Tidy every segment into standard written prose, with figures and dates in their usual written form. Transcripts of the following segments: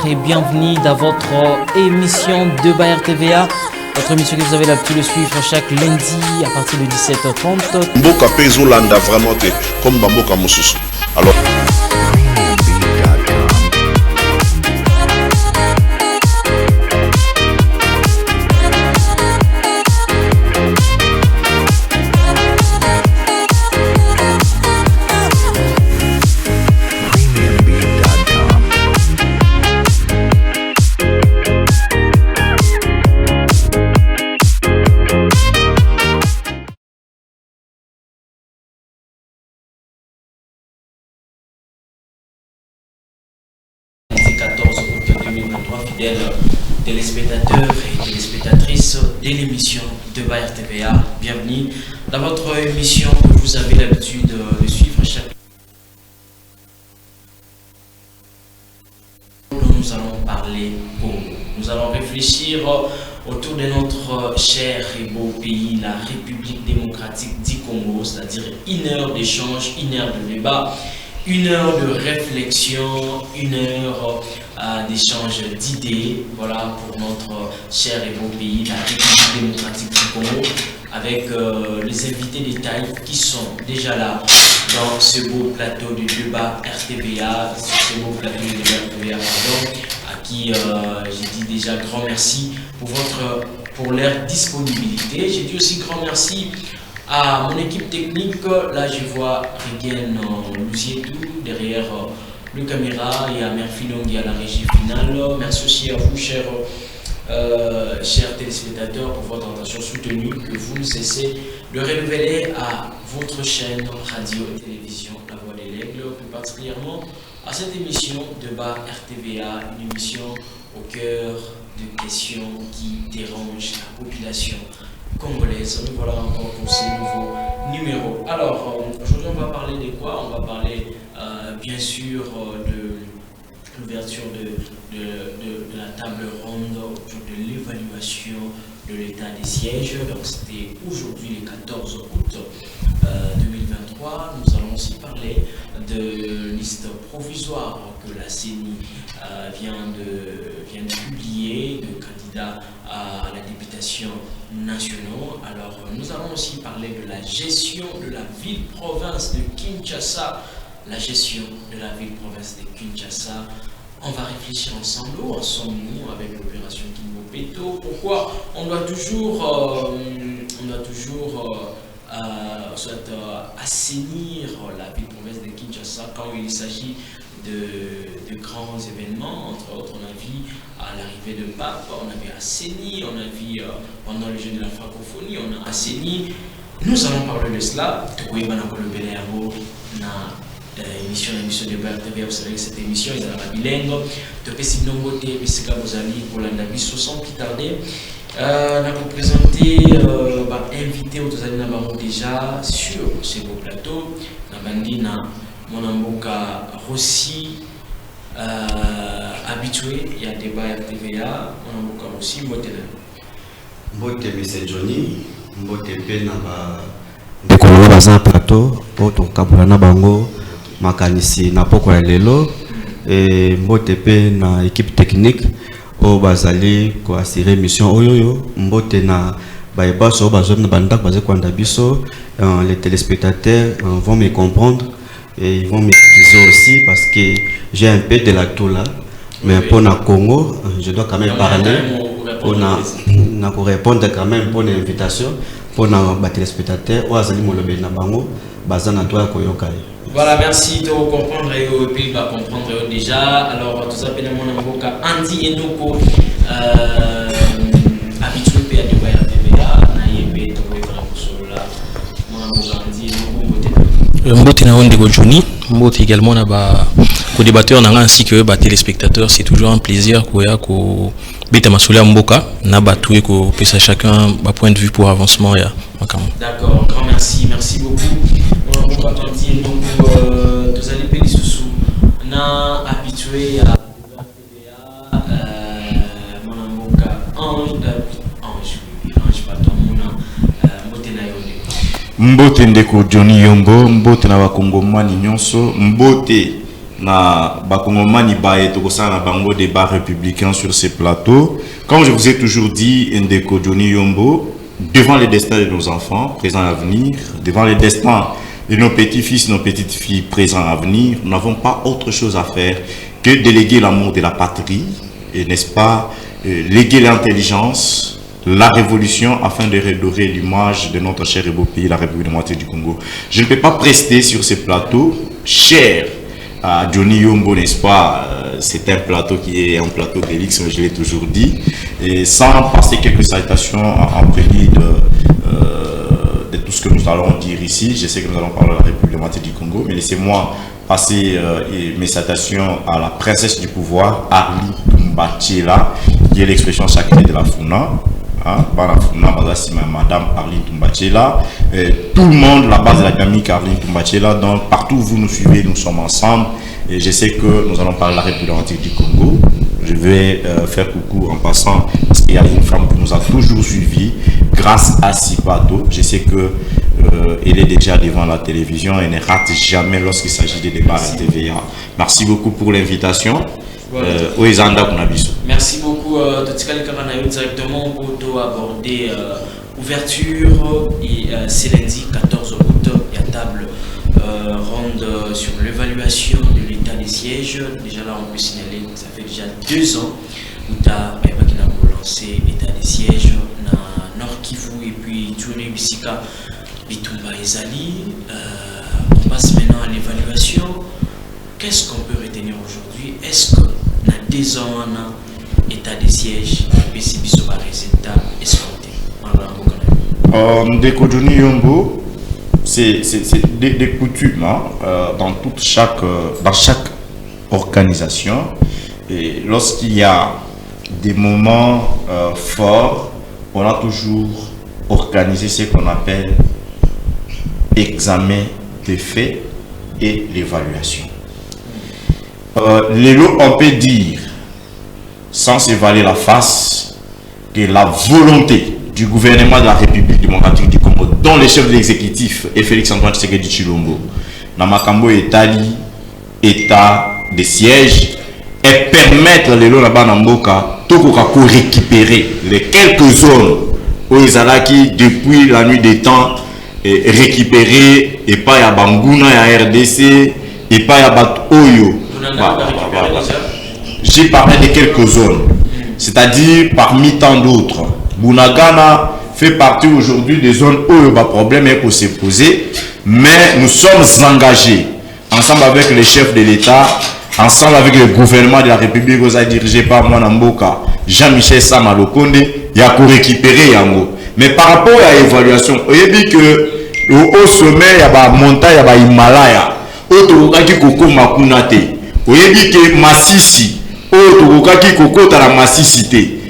bonsoir et bienvenue dans votre émission de Bayer TVA. Votre émission que vous avez l'habitude de suivre chaque lundi à partir de 17h30. Mboka Pezolanda vraiment comme Bamboka Mosusu. Alors fidèles téléspectateurs et téléspectatrices de l'émission de Bayer TVA. Bienvenue dans votre émission que vous avez l'habitude de suivre chaque. Nous allons parler pour nous allons réfléchir autour de notre cher et beau pays, la République démocratique du Congo, c'est-à-dire une heure d'échange, une heure de débat, une heure de réflexion, une heure d'échange d'idées, voilà, pour notre cher et beau pays, la République démocratique du Congo, avec les invités de taille qui sont déjà là dans ce beau plateau de débat RTVA, à qui j'ai dit déjà grand merci pour leur disponibilité. J'ai dit aussi grand merci à mon équipe technique. Là je vois Regen Louzietou derrière le caméra et à Mère Filongi à la régie finale. Merci aussi à vous chers téléspectateurs pour votre attention soutenue que vous ne cessez de renouveler à votre chaîne radio et télévision La Voix des Lègles, plus particulièrement à cette émission de Bar RTVA, une émission au cœur de questions qui dérangent la population congolaise. Nous voilà encore pour ces nouveaux numéros. Alors, aujourd'hui, on va parler de quoi? On va parler bien sûr de l'ouverture de la table ronde autour de l'évaluation de l'état des sièges. Donc, c'était aujourd'hui le 14 août 2023. Nous allons aussi parler de liste provisoire que la CENI vient de publier, de candidats à la députation nationale. Alors, nous allons aussi parler de la gestion de la ville-province de Kinshasa. La gestion de la ville-province de Kinshasa. On va réfléchir ensemble, où en sommes-nous avec l'opération Kimbo-Peto? Pourquoi on doit toujours assainir la ville-province de Kinshasa quand il s'agit de grands événements? Entre autres, on a vu à l'arrivée de Pape, on avait assaini, on a vu pendant le jeu de la francophonie, on a assaini. Nous allons parler de cela. Émission de Bayer TVA, vous savez que cette émission est dans la bilingue. Topé Sinombo T, Bissika Bozali, pour l'Andabiso, sans plus tarder. On a vous présenté, invité au Tozali Nabango déjà sur ce beau plateau. Nabandina, Monamboka Rossi, habitué, il y a des Bayer TVA, Monamboka Rossi, Mbotena. Mbote M. Johnny, Mbote P. Naba. Dekolo Bazan Plateau, Poto Kabulana Bango. Makanisi na poko ya lelo et mbote pe na équipe technique o bazali ko assurer mission oyoyo mbote na baebaso bazona bandak bazé kwanda biso. Les téléspectateurs vont me comprendre et ils vont m'excuser aussi parce que j'ai un peu de la toux mais pour na Congo je dois quand même parler pour na pour répondre quand même pour l'invitation pour na téléspectateurs o azali molobe na bango bazana toi koyoka. Voilà, merci de comprendre et puis va comprendre déjà. Alors, tout ça, mon avocat Andy Enoko, habitué à Dubaï TVA, Naïbe, mon avocat Andy Enoko, Mbote na Ondego Johnny, Mbote également na ba co-débatteur ainsi que ba téléspectateurs. C'est toujours un plaisir ko beta masula mboka na ba toué ko pesa chacun ba point de vue pour avancement ya. D'accord, grand merci, merci beaucoup. Donc, vous allez payer sous on a habitué à mon avocat Ange Mbote Ndeko Johnny Yombo, Mbote na Wakongomani nyonso, Mbote na bakongomani baye tokosala na bango débat républicain sur ces plateaux. Comme je vous ai toujours dit, Ndeko Johnny Yombo, devant les destins de nos enfants, présents à venir, devant les destins de nos petits-fils, nos petites-filles, présents à venir, nous n'avons pas autre chose à faire que déléguer l'amour de la patrie, et n'est-ce pas, léguer l'intelligence, la révolution, afin de redorer l'image de notre cher et beau pays, la République démocratique du Congo. Je ne peux pas prester sur ces plateaux, cher à Johnny Yombo, n'est-ce pas, c'est un plateau qui est un plateau d'élix, je l'ai toujours dit, et sans passer quelques salutations en prélude de tout ce que nous allons dire ici. Je sais que nous allons parler de la République démocratique du Congo, mais laissez-moi passer mes salutations à la princesse du pouvoir, Arlie Toumbachela, qui est l'expression sacrée de la Funa. Madame Arline Toumbachela, tout le monde, la base de la dynamique Arline Toumbachela, donc partout où vous nous suivez, nous sommes ensemble, et je sais que nous allons parler de la République démocratique du Congo. Je vais faire coucou en passant, parce qu'il y a une femme qui nous a toujours suivis, grâce à Sipato. Je sais que elle est déjà devant la télévision et ne rate jamais lorsqu'il s'agit des débats à TVA. Merci beaucoup pour l'invitation. Merci beaucoup. Directement pour aborder ouverture et c'est lundi 14 août. Il y a table ronde sur l'évaluation de l'état des sièges. Déjà là, on peut signaler que ça fait déjà 2 ans où tu as lancé l'état des sièges dans Nord Kivu et puis Tchouné Bissika, Bitumba et Zali. On passe maintenant à l'évaluation. Qu'est-ce qu'on peut retenir aujourd'hui? Est-ce que dans 2 ans, on a état de siège et si on a un résultat escompté? Ndeko Johnny Yombo, c'est des coutumes hein, dans chaque organisation. Et lorsqu'il y a des moments forts, on a toujours organisé ce qu'on appelle examen des faits et l'évaluation. On peut dire, sans se voiler la face, que la volonté du gouvernement de la République démocratique du Congo, dont le chef de l'exécutif est Félix-Antoine Tshisekedi Tshilombo, Namakambo Etali, état de siège, et permettre les lois là-bas pour récupérer les quelques zones où ils qui depuis la nuit des temps récupérer et pas à Banguna, à RDC, et pas à Bat Oyo. J'ai parlé de quelques zones, c'est-à-dire parmi tant d'autres. Bunagana fait partie aujourd'hui des zones où le problème est pour se poser, mais nous sommes engagés ensemble avec les chefs de l'État, ensemble avec le gouvernement de la République dirigé par Mwanamboka, Jean-Michel Samalokonde, il y a pour récupérer Yango. Mais par rapport à l'évaluation, on a dit que au sommet, il y a une montagne, il y a un Himalaya, il y a Koko Makunate, on a dit que Massissi,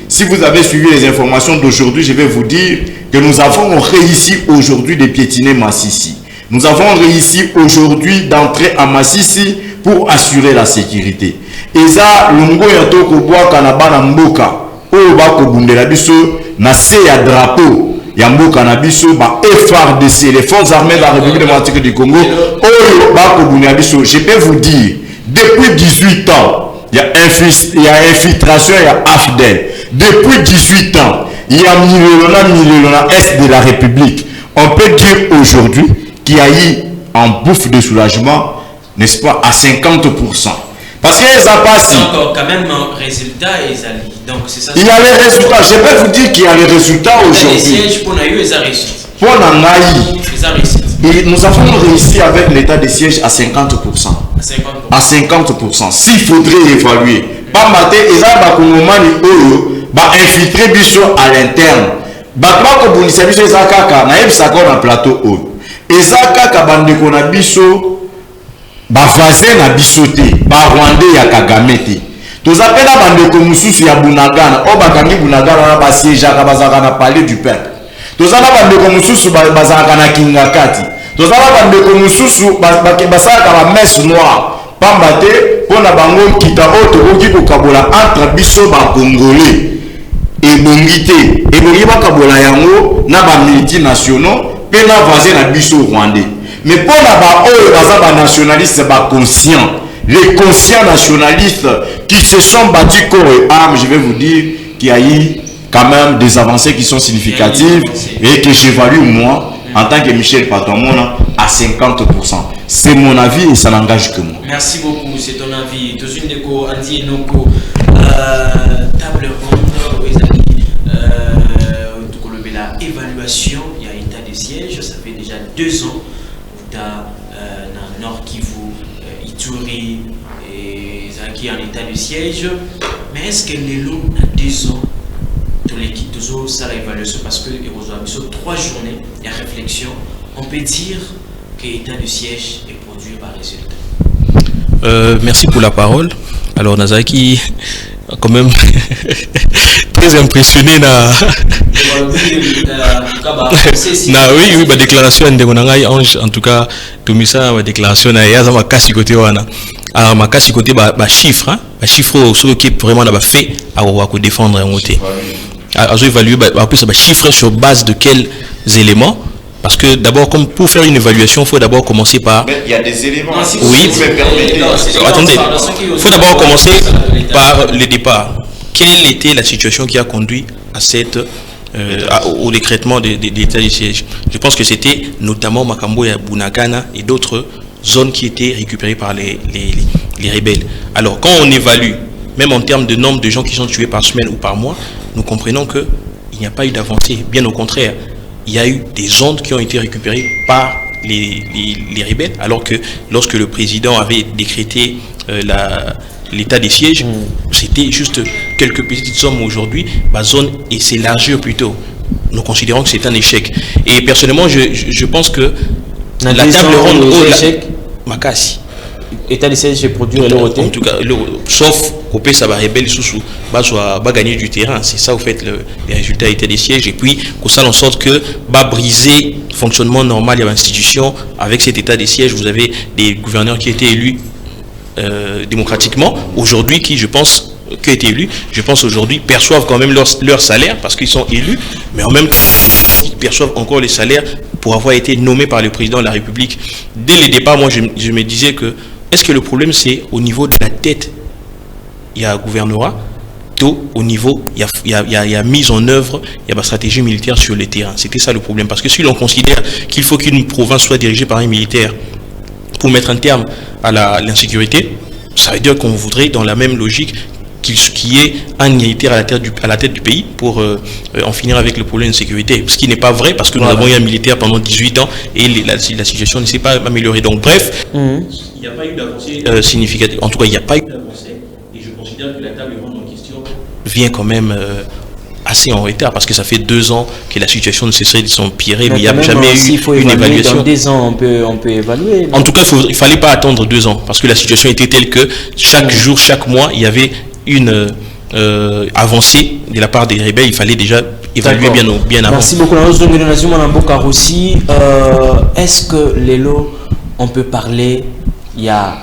si vous avez suivi les informations d'aujourd'hui, je vais vous dire que nous avons réussi aujourd'hui de piétiner Massissi. Nous avons réussi aujourd'hui d'entrer à Massissi pour assurer la sécurité. Et ça, l'ongo yatoko boa kanabana mboka, o bako bundela biso na se ya drapeau ya mboka na biso ba FARDC, les forces armées de la République démocratique du Congo, o bako bundela biso. Je peux vous dire, depuis 18 ans, il y a infiltration, il y a AFDEL. Depuis 18 ans, il y a millionnaire Est de la République. On peut dire aujourd'hui qu'il y a eu un bouffe de soulagement, n'est-ce pas, à 50%. Parce que ça passe. Donc, quand même, un résultat, donc c'est ça. Il y a les résultats. Je vais vous dire qu'il y a les résultats aujourd'hui. Les sièges pour Naïu, ils ont réussi. Pour Naïu, et nous avons réussi avec l'état de siège à 50%. À 50%. S'il faudrait évaluer, pas mater, ils ont infiltré biso à l'interne. Batma ko bunisa biso ezakaka na yebisaka na plateau oyo. Ezakaka bandeko na biso ba voisin na biso te, ba Rwandais ya Kagame te. Tozapela bandeko mususu ya Bunagana, o bakangi Bunagana na ba siège ka bazaka na palais du peuple. Tozala bandeko mususu bazaka na Kingakati. Tozala bandeko mususu basaka ba messe noire. Pamba te pona bango kita oto oki kokabola entre biso ba Congolais. Ebongité, ebongi bakabola yango na ba multinationaux pe na voisin na biso Rwandais. Mais pour la ba oyo baza ba nationaliste ba conscient les conscients nationalistes qui se sont battus corps et âme, je vais vous dire qu'il y a eu quand même des avancées qui sont significatives et que j'évalue moi, en tant que Michel Patomona, à 50%. C'est mon avis et ça n'engage que moi. Merci beaucoup, c'est ton avis. Tozundeko, Andy Enoko, table ronde, la évaluation, il y a état de siège, ça fait déjà 2 ans, dans Nord Kivu, Ituri, et qui est en état de siège. Mais est-ce que les lots, dans 2 ans, de l'équipe de Zo, ça l'évaluation, parce que sur 3 journées, il y a réflexion, on peut dire que l'état de siège est produit par résultat. Merci pour la parole. Alors, Nazaki, quand même, très impressionné oui, ma déclaration en tout cas, tout ça, ma déclaration ma kasi côté wana. Alors ma kasi côté chiffre, chiffre sur qui vraiment n'a pas fait à défendre un côté. Alors évaluer chiffre sur base de quels éléments? Parce que d'abord, comme pour faire une évaluation, il faut d'abord commencer par... Mais il y a des éléments. Oui, attendez. Il faut d'abord commencer par le départ. Quelle était la situation qui a conduit à au décrétement de l'état de siège? Je pense que c'était notamment Makambo et Bunagana et d'autres zones qui étaient récupérées par les rebelles. Alors, quand on évalue, même en termes de nombre de gens qui sont tués par semaine ou par mois, nous comprenons qu'il n'y a pas eu d'avancée. Bien au contraire, il y a eu des zones qui ont été récupérées par les rebelles, alors que lorsque le président avait décrété l'état des sièges, c'était juste quelques petites sommes aujourd'hui, ma zone et s'élargir plutôt. Nous considérons que c'est un échec. Et personnellement, je pense que la table ronde Makassi. État de siège est produit en tout cas, sauf au PSA rebelle sous va gagner du terrain. C'est ça, au fait, les résultats étaient des sièges. Et puis, qu'on ça en sorte que va briser le fonctionnement normal de l'institution. Avec cet état des sièges, vous avez des gouverneurs qui étaient élus démocratiquement. Aujourd'hui, qui, je pense, aujourd'hui, perçoivent quand même leur salaire parce qu'ils sont élus. Mais en même temps, ils perçoivent encore les salaires pour avoir été nommés par le président de la République. Dès le départ, moi, je me disais que est-ce que le problème, c'est au niveau de la tête, il y a un gouvernorat, au niveau, il y a mise en œuvre, il y a une stratégie militaire sur le terrain. C'était ça le problème. Parce que si l'on considère qu'il faut qu'une province soit dirigée par un militaire pour mettre un terme à l'insécurité, ça veut dire qu'on voudrait, dans la même logique, qu'il y ait un militaire à la tête du pays pour en finir avec le problème de sécurité. Ce qui n'est pas vrai, parce que nous avons eu un militaire pendant 18 ans et la situation ne s'est pas améliorée. Donc bref, il n'y a pas eu d'avancée significative. En tout cas, il n'y a pas eu d'avancée. Et je considère que la table ronde en question vient quand même assez en retard, parce que ça fait 2 ans que la situation ne cesserait de s'empirer, mais il n'y a jamais eu une évaluation. Dans 2 ans, on peut évaluer. En tout cas, il ne fallait pas attendre 2 ans, parce que la situation était telle que chaque jour, chaque mois, il y avait une avancée de la part des rebelles. Il fallait déjà évaluer bien avant. Merci beaucoup. Est-ce que les lots, on peut parler, il y a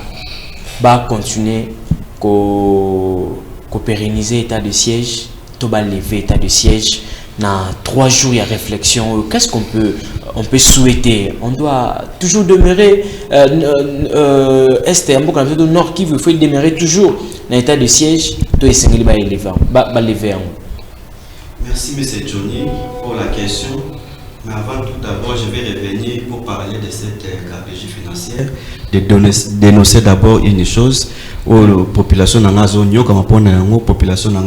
continuer qu'au pérenniser l'état de siège, tout va lever l'état de siège, dans 3 jours il y a réflexion. Qu'est-ce qu'on peut souhaiter? On doit toujours demeurer est un nord qui il faut demeurer toujours dans l'état de siège. Merci M. Johnny pour la question. Mais avant tout d'abord, je vais revenir pour parler de cette gabegie financière, de dénoncer d'abord une chose où la population n'a pas zone comme pour la population n'a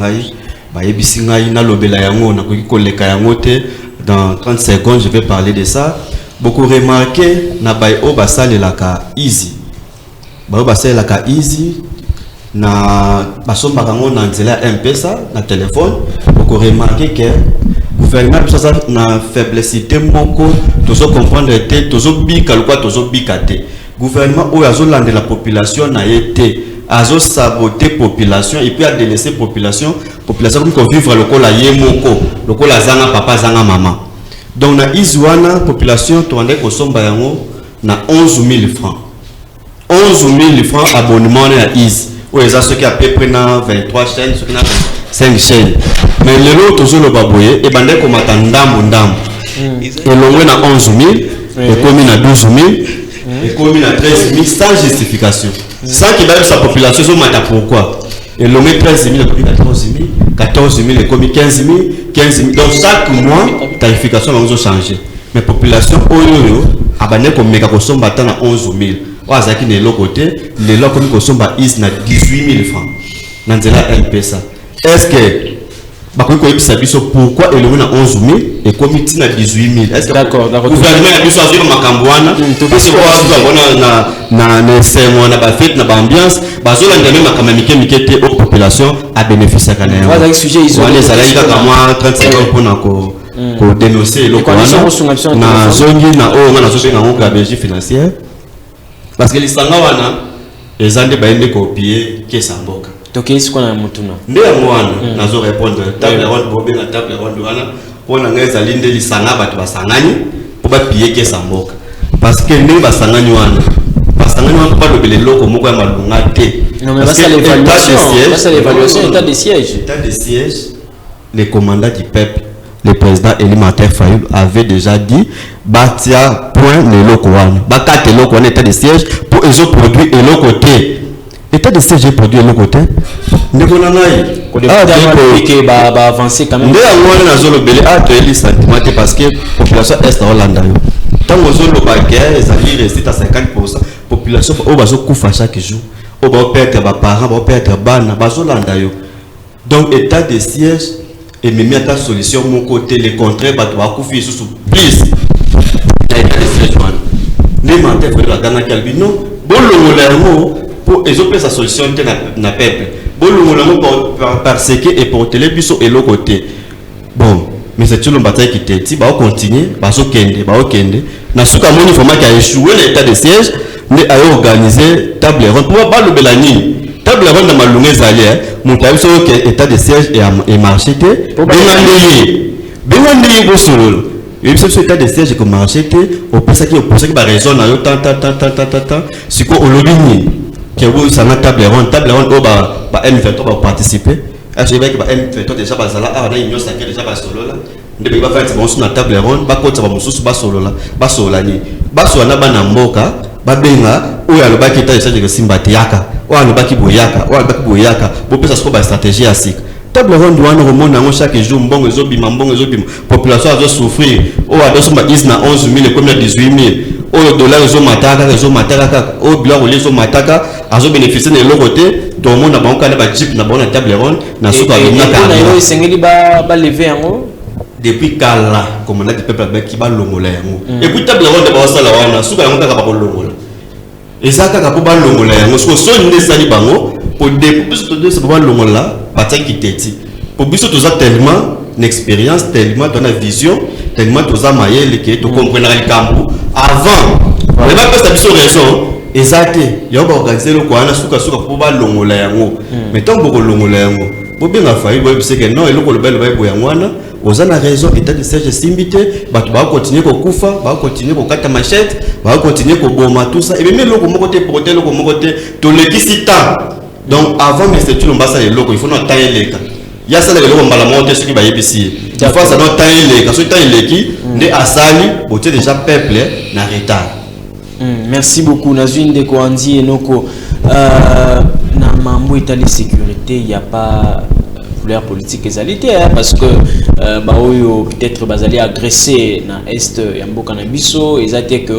dans 30 secondes, je vais parler de ça. Beaucoup remarqué, na bayo basale la ka easy. Bayo basale la ka easy. Na basomba kango na nzela M-Pesa na téléphone. Beaucoup remarqué que gouvernement ça na faiblesse moko, tozo comprendre te, tozo bika lokwa tozo bika te. Gouvernement ou azo lande la population na été. Azo saboter population et puis a délaisser population comme vivre lokola yemoko lokola zanga papa zanga maman. Donc na izwana population toande ko somba yango na 11 000 francs. 11 000 francs abonnement na iz. Ou les a ceux qui a peu près na 23 chaînes, ceux qui na 5 chaînes. Mais le lot tozo lo baboye e bande ko matandambo ndambo. Et l'ongwe na 11 000 et comme na 12 000 Et commune à 13 000 sans justification. Sans qu'il ait sa population, ils ont pourquoi. Et l'on met 13 000, 14 000, 14 000, et commis 15 000, 15 000. Donc chaque mois, la tarification va changer. Mais la population, abonné comme méga consomme à 11 000. Ouazaki de l'autre côté, les lois comme consomme à 18 000 francs. Dans la LPSA. Est-ce que pourquoi il y a 11 000 et comité na 18 000? Est-ce que d'accord, d'accord. Le gouvernement a dû choisir Makambouana parce que na ba fête na ba ambiance bazola ngame makamamike mikete aux populations à bénéficier kana. Voilà sujet isolé. Les salariés comme 30 secondes pour na dénoncer le Kwana na zongi na o na zobe na ngoko belge financière parce que les sanga wana les ande baende copier kesa mboka. Donc, qu'est-ce qu'on a maintenant? Nous allons répondre. Table ronde, bobé la table ronde, pour la guerre, ça l'inde les sanga bat basangani pour pas piller que ça moque. Parce que nous basangani wana, basangani wana pas le belé loco moko ya malunga té. Non mais c'est l'évaluation. C'est l'évaluation état de siège. État de siège, les commandants du peuple, le président Elimanter Fayoul avait déjà dit batia point le loco wana, bakate loco wana état de siège pour les autres produits et le côté. État de siège produit de l'autre côté. Nous avons avancé quand même. Nous avons sentiment parce que la population est en Hollande. Tant que nous avons resté à 50%, la population va chaque jour. On va perdre les parents, on va perdre les bana. Donc, état de siège et même ta solution, mon côté, les contraires, on va couper sous plus. L'état de siège, les menteurs, il faut la gana calbino. Bon, le pour les autres, sa solution na peuple. Bon, parce que et pour télévision et l'autre côté. Bon, mais c'est tout le bataille qui était dit, bah continuer, bah so kende, bah okende. Na suka moni format qui a échoué l'état de siège, mais a organisé table ronde. Pour pas le belani, table ronde dans malungé zalier, mon taille sur que état de siège et marché té. Benandé, bosolo. Et puis ce état de siège comme marché té, au pensait que bah raison na yo tant. C'est quoi au lobby que vous ça na table ronde au ba M23 va participer. Je vais que ba M23 déjà bazala a na union sacrée déjà ba solo là. Ndebe ba faire bon sur na table ronde ba kota ba mususu ba solo là. Ba solani. Ba soana ba na mboka ba benga oyo alobaki état de siège que simbati yaka. O alobaki boyaka, bo pesa ko ba stratégie à sik. Table ronde wana remona ngo chaque jour mbongo ezobima population azo souffrir. O adoso ba is na 11 000 et comme na 18 000. Au dollar mataka, au dollar les mataka, azo bénéficier de l'autre côté, tout le monde a bon canal jeep na bonne table ronde, na souka na sengeli ba lever en depuis kala commandant du peuple qui ba longola yango. Et puis table ronde ba sala wana, souka yango kaka ba longola. Et ça kaka po ba longola yango, so sonne sali bango pour des plus de ce ba longola, patin qui teti. Pour biso tous tellement d'expérience, tellement dans la vision, tellement tous a maillé que tu comprends le campo. Avant, on n'a pas cette raison. Exact. Il y a organisé le quoi, on a souka pour pas longola yango. Mais tant que longola yango, pour bien la faille, vous savez que non, et le colbel va y avoir vous avez raison, état de siège simbité, bah tu vas continuer au koufa, va continuer au kata machette, va continuer au boma tout ça. Et même le côté protéger le côté, tout le qui s'y tend. Donc avant, mais c'est tout le bas ça les locaux, il faut not tailler les cas. Il y a ça les locaux la monter ce qui va y ici. Des fois ça doit tailler les cas, soit tailler les qui, né à sali, beauté déjà peuple na retard. Merci beaucoup. Nazune de Koandi et Noko. Na mambo état de sécurité, il n'y a pas couleur politique égalité parce que peut-être bazali agressé na est ya mboka na biso ezate que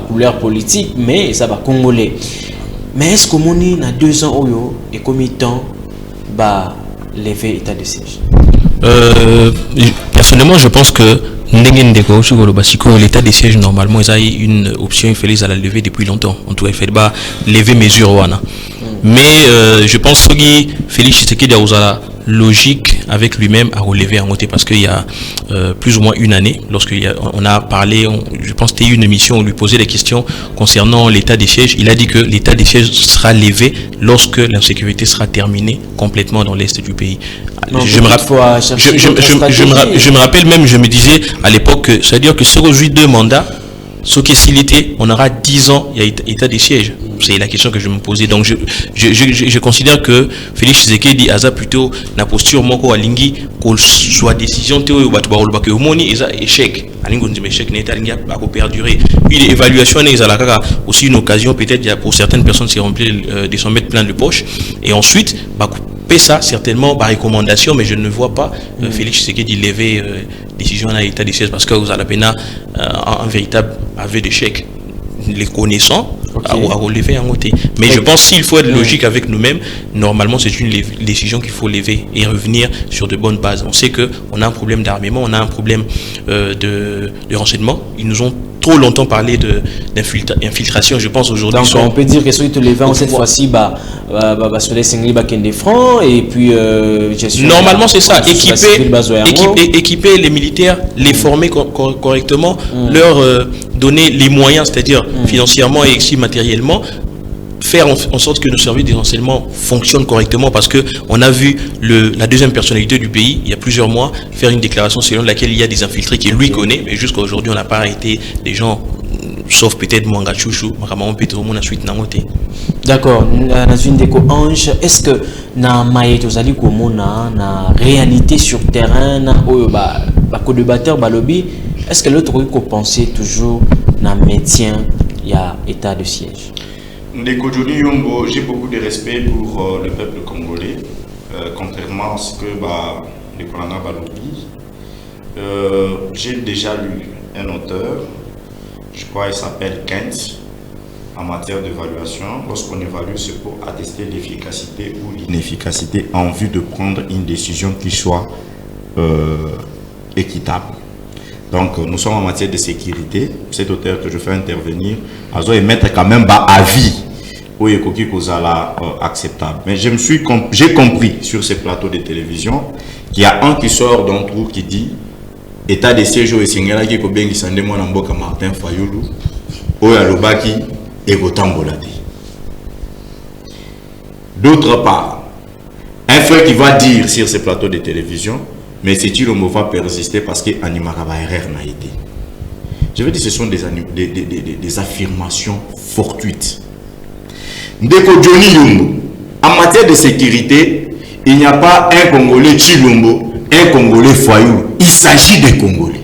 couleur politique mais ça va congolais. Mais est-ce que moni na 2 ans oyo et combien de temps lever état de siège? Personnellement, je pense que l'état de siège normalement il y a une option il fallait à la lever depuis longtemps. En tout cas, il fallait pas lever mesure wana. Mais je pense que Félix Tshisekedi a la logique avec lui-même à relever en côté parce qu'il y a plus ou moins une année, lorsqu'on a parlé, je pense que c'était une émission où on lui posait des questions concernant l'état des sièges. Il a dit que l'état des sièges sera levé lorsque l'insécurité sera terminée complètement dans l'est du pays. Non, je me rappelle même, je me disais à l'époque, c'est-à-dire que sur 2 mandats, ce qui est s'il était, on aura 10 ans, il y a état des sièges. C'est la question que je me posais. Donc je considère que Félix Tshisekedi a plutôt la posture moko alingi qu'on soit décision théo batu ba olobaka omoni eza échec. Alingo ndime échec n'est alingi a perdurer. Puis l'évaluation n'est aussi une occasion peut-être pour certaines personnes c'est remplir de s'en mettre plein de poches et ensuite ça certainement par recommandation, mais je ne vois pas Félix Tshisekedi lever décision à l'état de siège parce que vous avez un véritable aveu d'échec. Les connaissants à relever en côté. Mais je pense qu'il faut être logique avec nous-mêmes. Normalement, c'est une décision qu'il faut lever et revenir sur de bonnes bases. On sait qu'on a un problème d'armement, on a un problème de renseignement. Ils nous ont trop longtemps parlé d'infiltration, je pense aujourd'hui. Donc on peut dire que celui de Levant cette fois-ci sur les singles des francs et puis normalement c'est ça, équiper les militaires, les former correctement, leur donner les moyens, c'est-à-dire financièrement et aussi matériellement, faire en sorte que nos services de renseignement fonctionnent correctement parce que on a vu la deuxième personnalité du pays il y a plusieurs mois faire une déclaration selon laquelle il y a des infiltrés qu'il lui connaît, mais jusqu'à aujourd'hui on n'a pas arrêté des gens, sauf peut-être Mwanga Chouchou, Makamon Petro, mon suite Nangote. D'accord, Nazune Deko Ange, est-ce que na maïtozali komona na réalité sur terrain na co-débatteur balobi, est-ce que l'autre peut penser toujours na maintien il y a état de siège? Ndeko Johnny Yombo, j'ai beaucoup de respect pour le peuple congolais, contrairement à ce que le colonel Balobi. J'ai déjà lu un auteur, je crois qu'il s'appelle Kent, en matière d'évaluation. Lorsqu'on évalue, c'est pour attester l'efficacité ou l'inefficacité en vue de prendre une décision qui soit équitable. Donc, nous sommes en matière de sécurité. Cet auteur que je fais intervenir, à émettre quand même avis ou acceptable. Mais j'ai compris sur ces plateaux de télévision qu'il y a un qui sort d'un trou qui dit état de siège au Singela qui ko bengi sande mwana mboka Martin Fayulu oya lobaki ekotambolati. D'autre part, un frère qui va dire sur ces plateaux de télévision, mais c'est le mot va persister parce que animara ba erreur n'a été. Je veux dire, ce sont des affirmations fortuites. Ndeko Johnny Yombo, en matière de sécurité, il n'y a pas un Congolais Chilombo, un Congolais Fayou. Il s'agit des Congolais.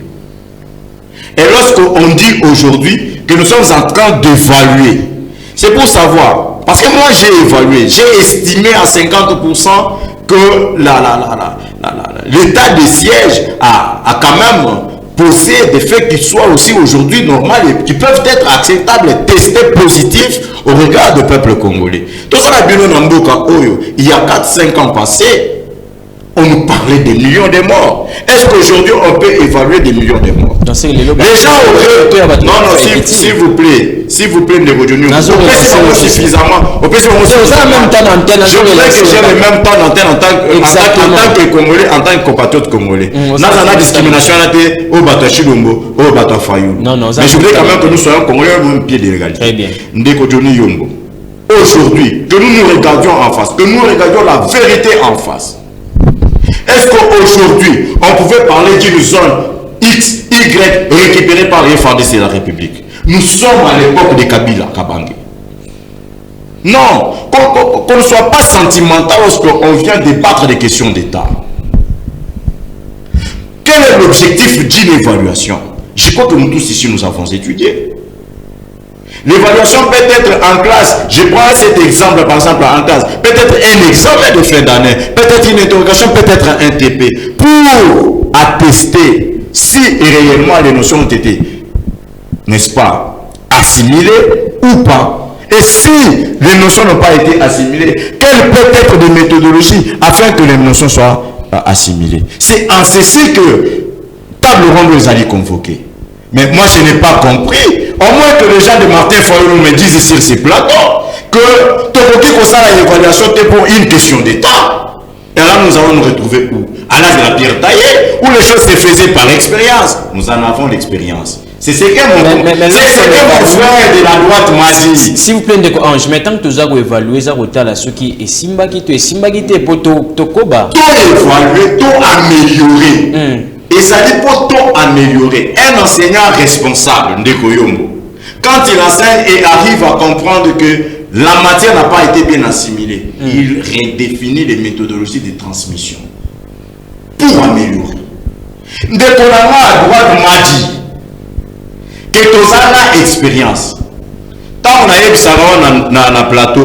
Et lorsqu'on dit aujourd'hui que nous sommes en train d'évaluer, c'est pour savoir, parce que moi j'ai évalué, j'ai estimé à 50% que l'état de siège a quand même posé des faits qui soient aussi aujourd'hui normaux et qui peuvent être acceptables et testés positifs au regard du peuple congolais. Tout ça, il y a 4-5 ans passés, on nous parlait des millions de morts. Est-ce qu'aujourd'hui on peut évaluer des millions de morts? Les gens auraient... Non, s'il vous plaît, Ndeko Johnny, suffisamment. Je voudrais que j'ai le même temps d'antenne en tant que Congolais, en tant que compatriote congolais. Nous avons la discrimination au Bata Chilombo, au Bata Fayou. Mais je voudrais quand même que nous soyons Congolais au même pied de l'égalité. Très bien. Ndeko Johnny Yombo, aujourd'hui, que nous nous regardions en face, que nous regardions la vérité en face. Est-ce qu'aujourd'hui, on pouvait parler d'une zone X, Y récupérée par les FARDC de la République? Nous sommes à l'époque de Kabila, Kabange. Non, qu'on ne soit pas sentimental lorsqu'on vient débattre des questions d'État. Quel est l'objectif d'une évaluation? Je crois que nous tous ici, nous avons étudié. L'évaluation peut être en classe. Je prends cet exemple, par exemple, en classe. Peut-être un examen de fin d'année. Peut-être une interrogation, peut-être un TP. Pour attester si réellement les notions ont été, n'est-ce pas, assimilées ou pas. Et si les notions n'ont pas été assimilées, quelles peuvent être des méthodologies afin que les notions soient assimilées? C'est en ceci que table ronde les alliés convoqués. Mais moi, je n'ai pas compris. Au moins que les gens de Martin Fayulu me disent sur ces plateaux que Tokoki Kosala l'évaluation était pour une question d'État. Et là, nous allons nous retrouver où? À l'âge de la pierre taillée, où les choses se faisaient par expérience. Nous en avons l'expérience. C'est ce que mon frère de la droite m'a dit. S'il vous plaît, Ndeko Ange, maintenant que tu as évalué ça, ceux qui est Simbaki, pour Tokoba. Tout évaluer, tout améliorer. Et ça dit pour tout améliorer. Un enseignant responsable, Ndeko Yombo, quand il enseigne et arrive à comprendre que la matière n'a pas été bien assimilée. Il redéfinit les méthodologies de transmission pour améliorer. Dès qu'on a à droite m'a dit que tous a expérience. Tant on a eu na plateau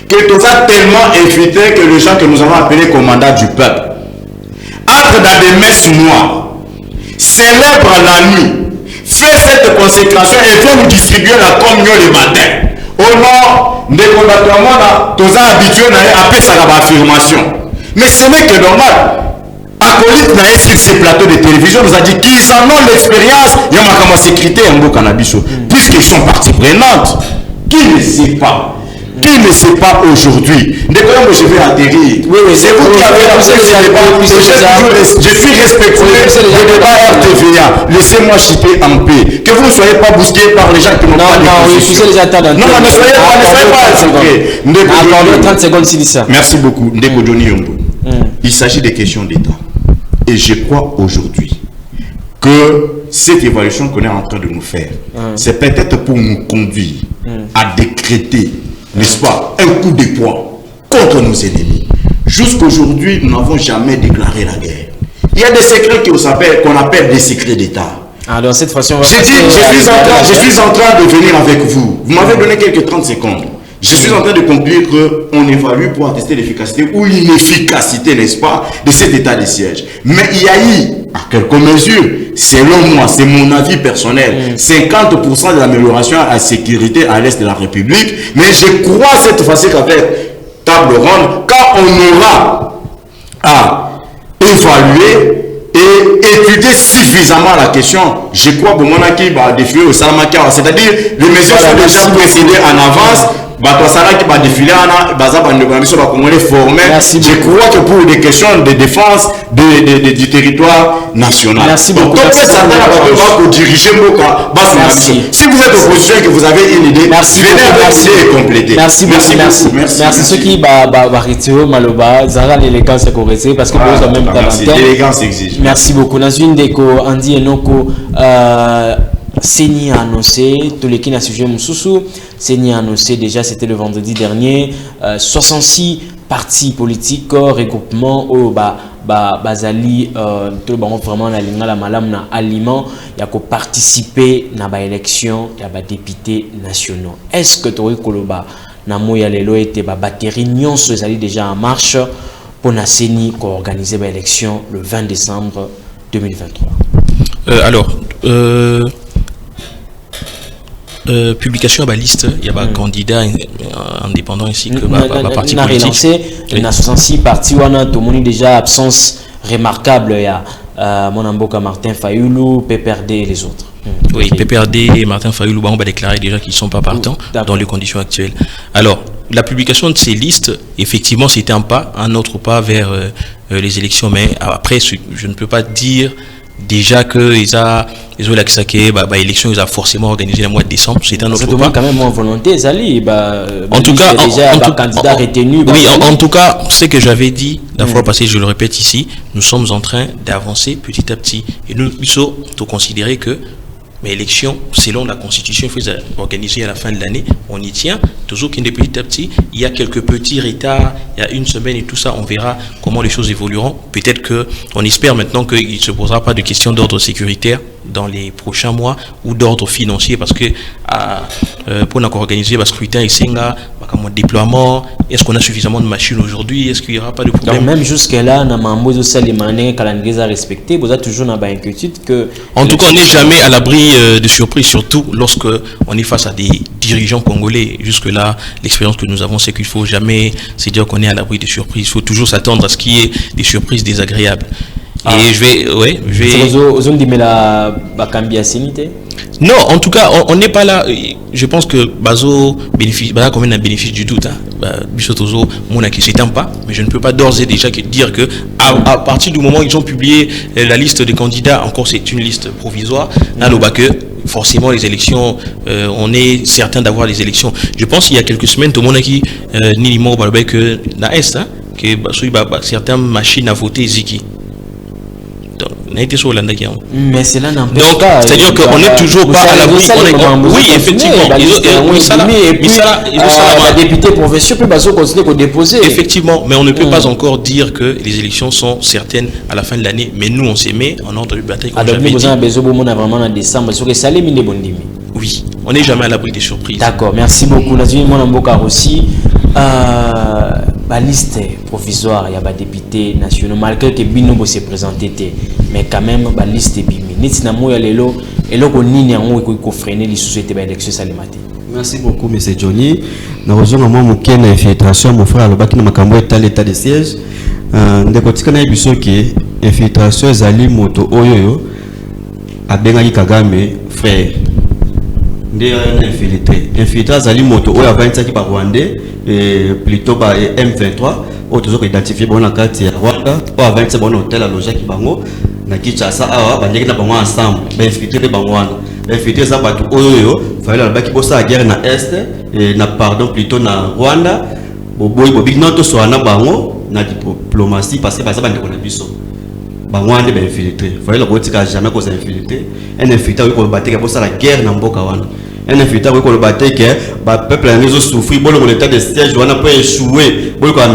que tous a tellement infiltré que les gens que nous avons appelés commandants du peuple entrent dans des messes noires, célèbrent la nuit, fait cette consécration et vient nous distribuer la communion le matin. Au nom des combattants, tous a habitué à faire sa affirmation. Mais ce n'est que normal. Acolyte n'a sur ces plateaux de télévision nous a dit qu'ils en ont l'expérience. Il y a ma sécurité en cannabis puisqu'ils sont partie prenante. Qui ne sait pas? Qui ne sait pas aujourd'hui? Dès que je vais atterrir, c'est vous qui avez lancé ce débat. Je suis respectueux du débat RTVA. Laissez-moi chiter en paix. Que vous ne soyez pas bousqués par les gens qui n'ont pas de position. Non, ne soyez pas. 30 secondes, c'est ça. Merci beaucoup. Ndeko Johnny Yombo. Il s'agit des questions d'État. Et je crois aujourd'hui que cette évaluation qu'on est en train de nous faire, c'est peut-être pour nous conduire à décréter, n'est-ce pas, un coup de poing contre nos ennemis. Jusqu'aujourd'hui, nous n'avons jamais déclaré la guerre. Il y a des secrets qu'on appelle des secrets d'État. Alors cette fois-ci, je suis en train de venir avec vous. Vous m'avez donné quelques 30 secondes. Je suis en train de conclure qu'on évalue pour attester l'efficacité ou l'inefficacité, n'est-ce pas, de cet état de siège. Mais il y a eu, à quelques mesures, selon moi, c'est mon avis personnel, 50% de l'amélioration à la sécurité à l'est de la République. Mais je crois cette fois-ci qu'avec table ronde, quand on aura à évaluer et étudier suffisamment la question, je crois que mon qui va défiler au Salamakara, c'est-à-dire les mesures sont déjà précédées en avance. Je crois que pour des questions de défense du territoire national. Merci beaucoup. Si vous êtes opposition et que vous avez une idée, venez avec l'idée et compléter. Merci beaucoup. Merci. Ceux qui retirer Maloba, Zara l'élégance est correcte parce que vous avez même temps. L'élégance exige. Merci beaucoup. Dans une déco, Andy Enoko, Seni a annoncé, tous les qui n'a sujet Moussoussou, Seni a annoncé déjà, c'était le vendredi dernier, 66 partis politiques, regroupements, Bazali, tout le monde vraiment la malam na aliment, il y a qu'à participer à l'élection, il y a des députés nationaux. Est-ce que tu as Koloba, Namoya Lelo était batterie, nous sommes déjà en marche pour la Seni qui organiser l'élection le 20 décembre 2023? Publication à la liste, il y a un candidat indépendant ici que parti politique. Relancé, il y a 66 partis, on a tout le monde déjà absence remarquable. Il y a Monamboka Martin Fayoulou, PPRD et les autres. Oui, PPRD et Martin Fayoulou, on va déclarer déjà qu'ils ne sont pas partants dans les conditions actuelles. Alors, la publication de ces listes, effectivement, c'était un pas, un autre pas vers les élections. Mais après, je ne peux pas dire déjà que ils ont l'élection, ils ont forcément organisé le mois de décembre. C'est un autre pas. Quand même moins volonté, Zali. En tout cas, déjà candidat retenu. En tout cas, ce que j'avais dit la fois passée, je le répète ici, nous sommes en train d'avancer petit à petit. Et nous sommes considérer que mais élection, selon la Constitution, il faut organiser à la fin de l'année. On y tient. Toujours qu'il est petit à petit. Il y a quelques petits retards. Il y a une semaine et tout ça. On verra comment les choses évolueront. Peut-être qu'on espère maintenant qu'il ne se posera pas de questions d'ordre sécuritaire dans les prochains mois ou d'ordre financier parce que pour organiser le scrutin, comme déploiement, est-ce qu'on a suffisamment de machines aujourd'hui? Est-ce qu'il n'y aura pas de problème? Donc même jusque-là, les calendriers à respecter, vous avez toujours une inquiétude que... En tout cas, on n'est jamais à l'abri de surprises, surtout lorsque on est face à des dirigeants congolais. Jusque-là, l'expérience que nous avons, c'est qu'il ne faut jamais se dire qu'on est à l'abri de surprises. Il faut toujours s'attendre à ce qu'il y ait des surprises désagréables. Et je vais... Non, en tout cas, on n'est pas là. Je pense que Bazo bénéficie, quand même un bénéfice du doute. Bissotozo, mon acquis pas, mais je ne peux pas d'ores et déjà dire que à partir du moment où ils ont publié la liste des candidats, encore c'est une liste provisoire, que forcément les élections, on est certain d'avoir les élections. Je pense qu'il y a quelques semaines, tout le monde a dit Nilimo que la Est, que certaines machines à voter Ziki. n'a été sur Hollande qui a. Mais c'est là n'empêche Donc, pas. c'est-à-dire qu'on n'est toujours pas à l'abri. Oui, effectivement. Les députés provinciaux peuvent continuer à déposer. Effectivement, mais on ne peut pas encore dire que les élections sont certaines à la fin de l'année. Mais nous, on s'est mis en ordre de bataille. Alors, nous avons besoin vraiment en décembre. Oui, on n'est jamais à l'abri des surprises. D'accord, merci beaucoup. Nous avons aussi la liste provisoire, il y a des députés nationaux, malgré que Bino s'est présenté, mais quand même, la liste est bimée. Nous avons freiner les sociétés d'élection salimate. Merci beaucoup, M. Johnny. Nous avons une infiltration, mon frère, l'état de siège. Nous avons une infiltration, Zali Moto Oyoyo, à Bengali Kagame, frère. Des infiltrés Zali Moto Oyo, à 25 par Rwandais, plutôt par M23, toujours identifié dans la carte Rwanda, ou à 27 bon hôtel à loger qui bango, na Kinshasa, on a bango ensemble, infiltré bangoana. Infiltré ça par tout Oyo, fallait la qui bosse à guerre na Est, et na pardon plutôt na Rwanda, boboy bobig noto soit na bango, na diplomatie parce que ça va nous biso. Bangoana ben infiltré, fallait le retika jamais cause infiltré, un infiltré qui combattait bosse à la guerre na mboka wana. Un infiltré qui combattait que le peuple a mis au souffrir, bon l'état de siège, on a pas échoué, bon un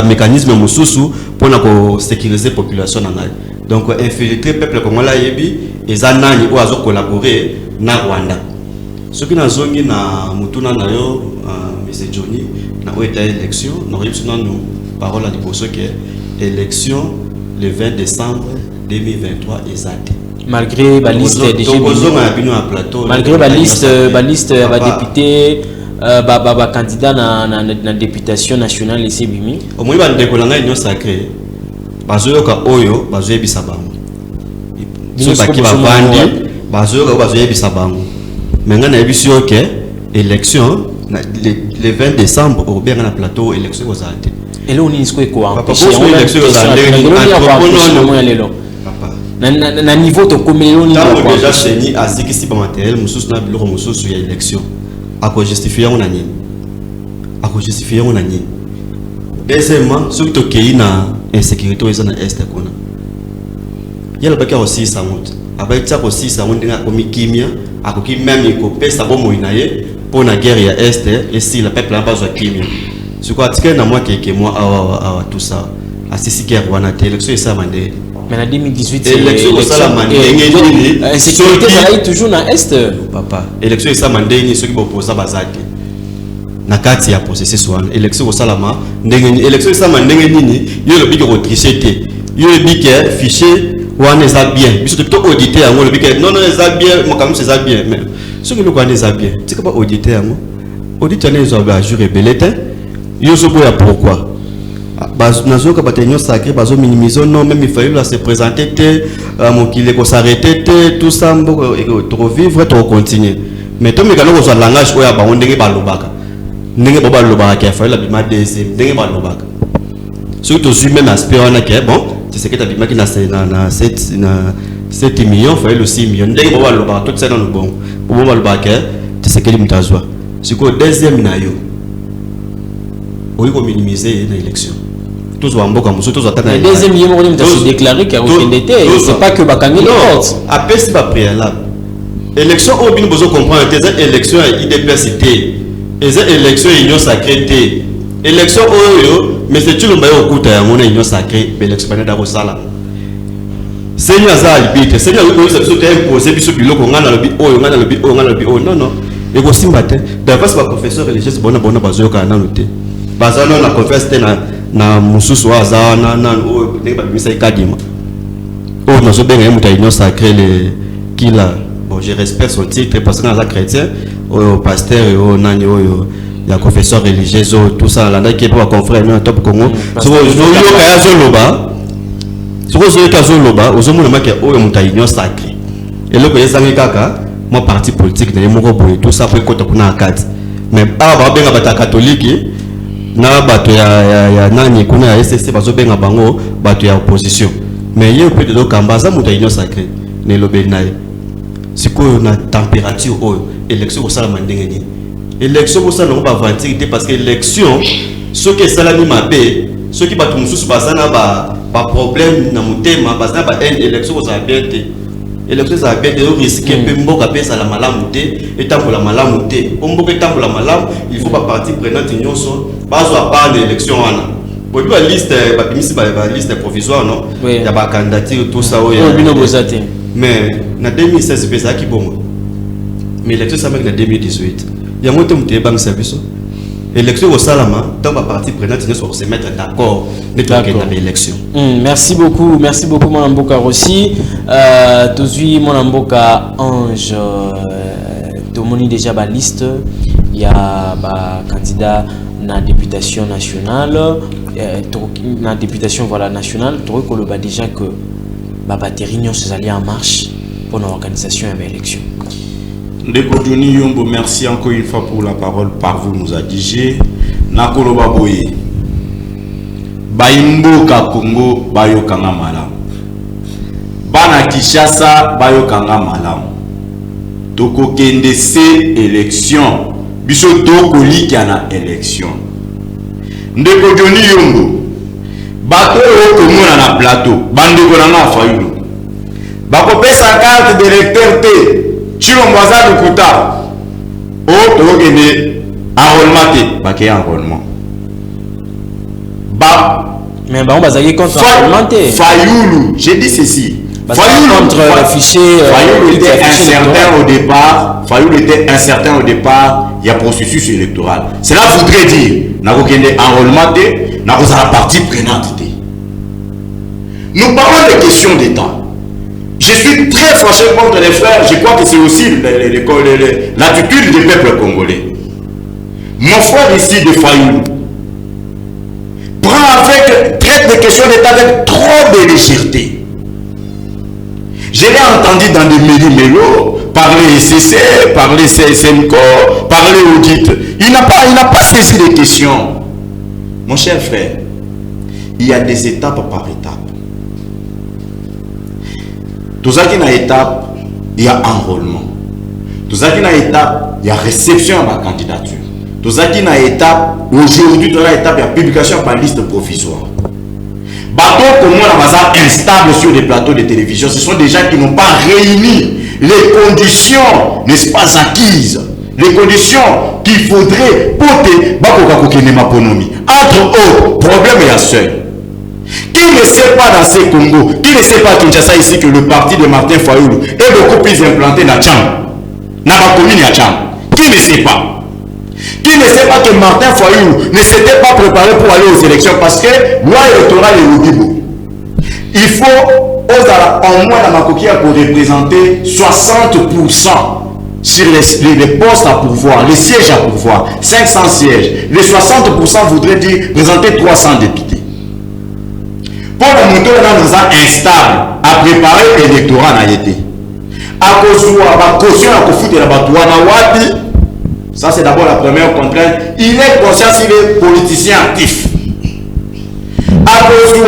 mécanisme mususu pour sécuriser la population nangale. Donc infiltré peuple congolais yebi ezanani ou azo collaborer na Rwanda. Ce qui n'a zongi na mutuna na yo M. Johnny na oita élection, nous avons nous parole à diposo que élection le 20 décembre 2023 exact. Malgré la liste des malgré la liste députés candidats dans la députation nationale ici bimi au moins ba ndekolanga union sacrée bazoyoka oyo bazoyebisa bango so baki bavandi bazoyoka bazoyebisa bango menga na yebisi yo ke élection le 20 décembre au bien na plateau élection ozate et là on est quoi empêcher élection ozate na niveau to komelo ni déjà chéni azikisi ba matériel mususu na biloko mususu ya élection ako justifier on nani ako justifier on nani deuxièmement ce que to na insécurité aux na est kona yala baki aussi ça monte abaita aussi ça monte nga komikimia akoki même ko pesa bomo inaye pour la guerre ya est et si le peuple n'a pas besoin kimia ce quoi tika na moi que moi tout ça asisi guerre wana élection et ça mandé. Mais en 2018, l'élection sécurité ça toujours dans est. Papa, élection ça mandé ceux qui opposent à Bazati. Na kati ya processus wana élection salama ndenge élection ça mandé nini yo le big tricher té. Yo le big fichier wana ça bien. Biso plutôt auditer yango le big non ça bien, moi quand même c'est bien mais ceux qui le connaissent ça bien. Tu sais pas auditer yango. Auditer les ba jour rebelle yo so boya pourquoi? Nazo ka batenyo sacré bazo minimiser non même il fallait se présenter mon qu'il est s'arrêter tout ça trop vivre trop continuer mais toi mais quand on soit langage oya ba ndenge ba lobaka ndenge ba lobaka il fallait la bima deuxième ndenge ba lobaka surtout sur même aspect on a que bon tu sais que ta bima qui na 7 millions fallait le 6 millions ndenge ba lobaka tout ça dans le bon pour ba lobaka tu sais que les mutazwa c'est quoi deuxième na yo oui pour minimiser l'élection. Tous les deuxième million de se déclarer qu'il y a un DT. C'est pas que Bakangé les portes. Après, c'est pas préalable. Élection, au bin, vous comprenez, les élections IDPCT, les élections Union Sacrée. Élection, mais c'est tout le monde au coup de Union Sacrée, mais l'élection n'est pas ça. Seigneur Zalbit, Seigneur, vous avez imposé, vous avez le lobby, non, non. Et vous aussi, d'ailleurs, c'est pas professeur religieux, c'est bon, bazo kana noté. Bazano na confesse na mususu waza na o ne ba bimisa ikadima. O na zo benga muta union sacrée le kila. Bon, je respecte son titre parce que na chrétien, o pasteur o nani o ya confesseur religieux tout ça là qui pour confrère na top Congo. So yo kaya zo loba. So yo kaya zo loba, ozo mona make o muta union sacrée. Et le ko yesanga kaka, moi parti politique na yemo ko tout ça pour kota kuna akati. Mais ba benga bata catholique na bato ya nani kuna ya SSC bazobenga bango bato ya opposition mais ye peut de kambaza muta union sacrée ne lobenaye siko na température oyo élection ko sala mandenge ni élection ko sala ba vanité parce que élection ce que sala ni mabe ce qui bato mususu basana ba pas problème na mutema parce que ba élection ça bien été élection ça bien été risquer pe mboka pesa la malamu té et tant pour la malamu té mboka tant pour la malamu il faut pas partie prenante nyonso bazwa pas l'élection wana pour la liste ba bimisi ba liste provisoire non il y a ba candidature tout ça mais na 2016 pesa ki bongo mais l'élection ça mec na 2018 il y a monté muté bang service élection au Salama, dans ma partie prenante, nous sommes se mettre d'accord dans l'élection. Merci beaucoup, mon Mboka Rossi. Tozui mon Mboka Ange, Tomoni déjà la liste. Il y a un candidat dans la députation nationale, dans la députation voilà nationale. Tu vois déjà que la réunion se allait en marche pour l'organisation de l'élection. Ndeko Johnny Yombo, merci encore une fois pour la parole par vous nous a digé. Nakolo baboye. Baimboka Congo bayo kanga malam. Bana Kinshasa bayo kanga malam. Toko kende se élection. Biso toko likiana élection. Ndeko Johnny Yombo. Bato oko mona na plateau. Bandeko na nga fayulu. Bako pesa carte d'électeur te. Chilomboza de Kouta. Oh, togene enrôlement te. Baké enrôlement. Mais on va aller contre enrôlement te. Fayoulou, j'ai dit ceci. Fayoulou contre le fichier. Fayoulou était incertain au départ. Fayoulou était incertain au départ. Il y a processus électoral. Cela voudrait dire, n'a aucun enrôlement te, n'a pas partie prenante te. Nous parlons de questions d'État. Je suis très fâché contre les frères. Je crois que c'est aussi l'attitude du peuple congolais. Mon frère ici de Fayoulou traite des questions d'État avec trop de légèreté. Je l'ai entendu dans des méli-mélos parler SCC, parler CSMCO, parler audit. Il n'a pas saisi les questions. Mon cher frère, il y a des étapes par étapes. Tout ça qui est une étape, il y a enrôlement. Tout ça qui est une étape, il y a réception de la candidature. Tout ça qui est une étape, aujourd'hui, dans l'étape, il y a publication par liste provisoire. Bateau comme moi, on est instable sur les plateaux de télévision. Ce sont des gens qui n'ont pas réuni les conditions, n'est-ce pas, acquises. Les conditions qu'il faudrait pour te entre autres, problème est à seul. Qui ne sait pas dans ces Congo, qui ne sait pas à Kinshasa ici que le parti de Martin Fayoulou est beaucoup plus implanté dans Tcham, dans la commune de Tcham. Qui ne sait pas? Qui ne sait pas que Martin Fayoulou ne s'était pas préparé pour aller aux élections parce que loi électorale est Lubibo. Il faut au moins la Makokia pour représenter 60% sur les postes à pourvoir, les sièges à pourvoir, 500 sièges. Les 60% voudraient dire présenter 300 députés. Pour le montant, nous sommes instables à préparer l'électorat en été. À cause de la caution à foutre la batouana wapi, ça c'est d'abord la première contrainte. Il est conscient qu'il est politicien actif. À cause de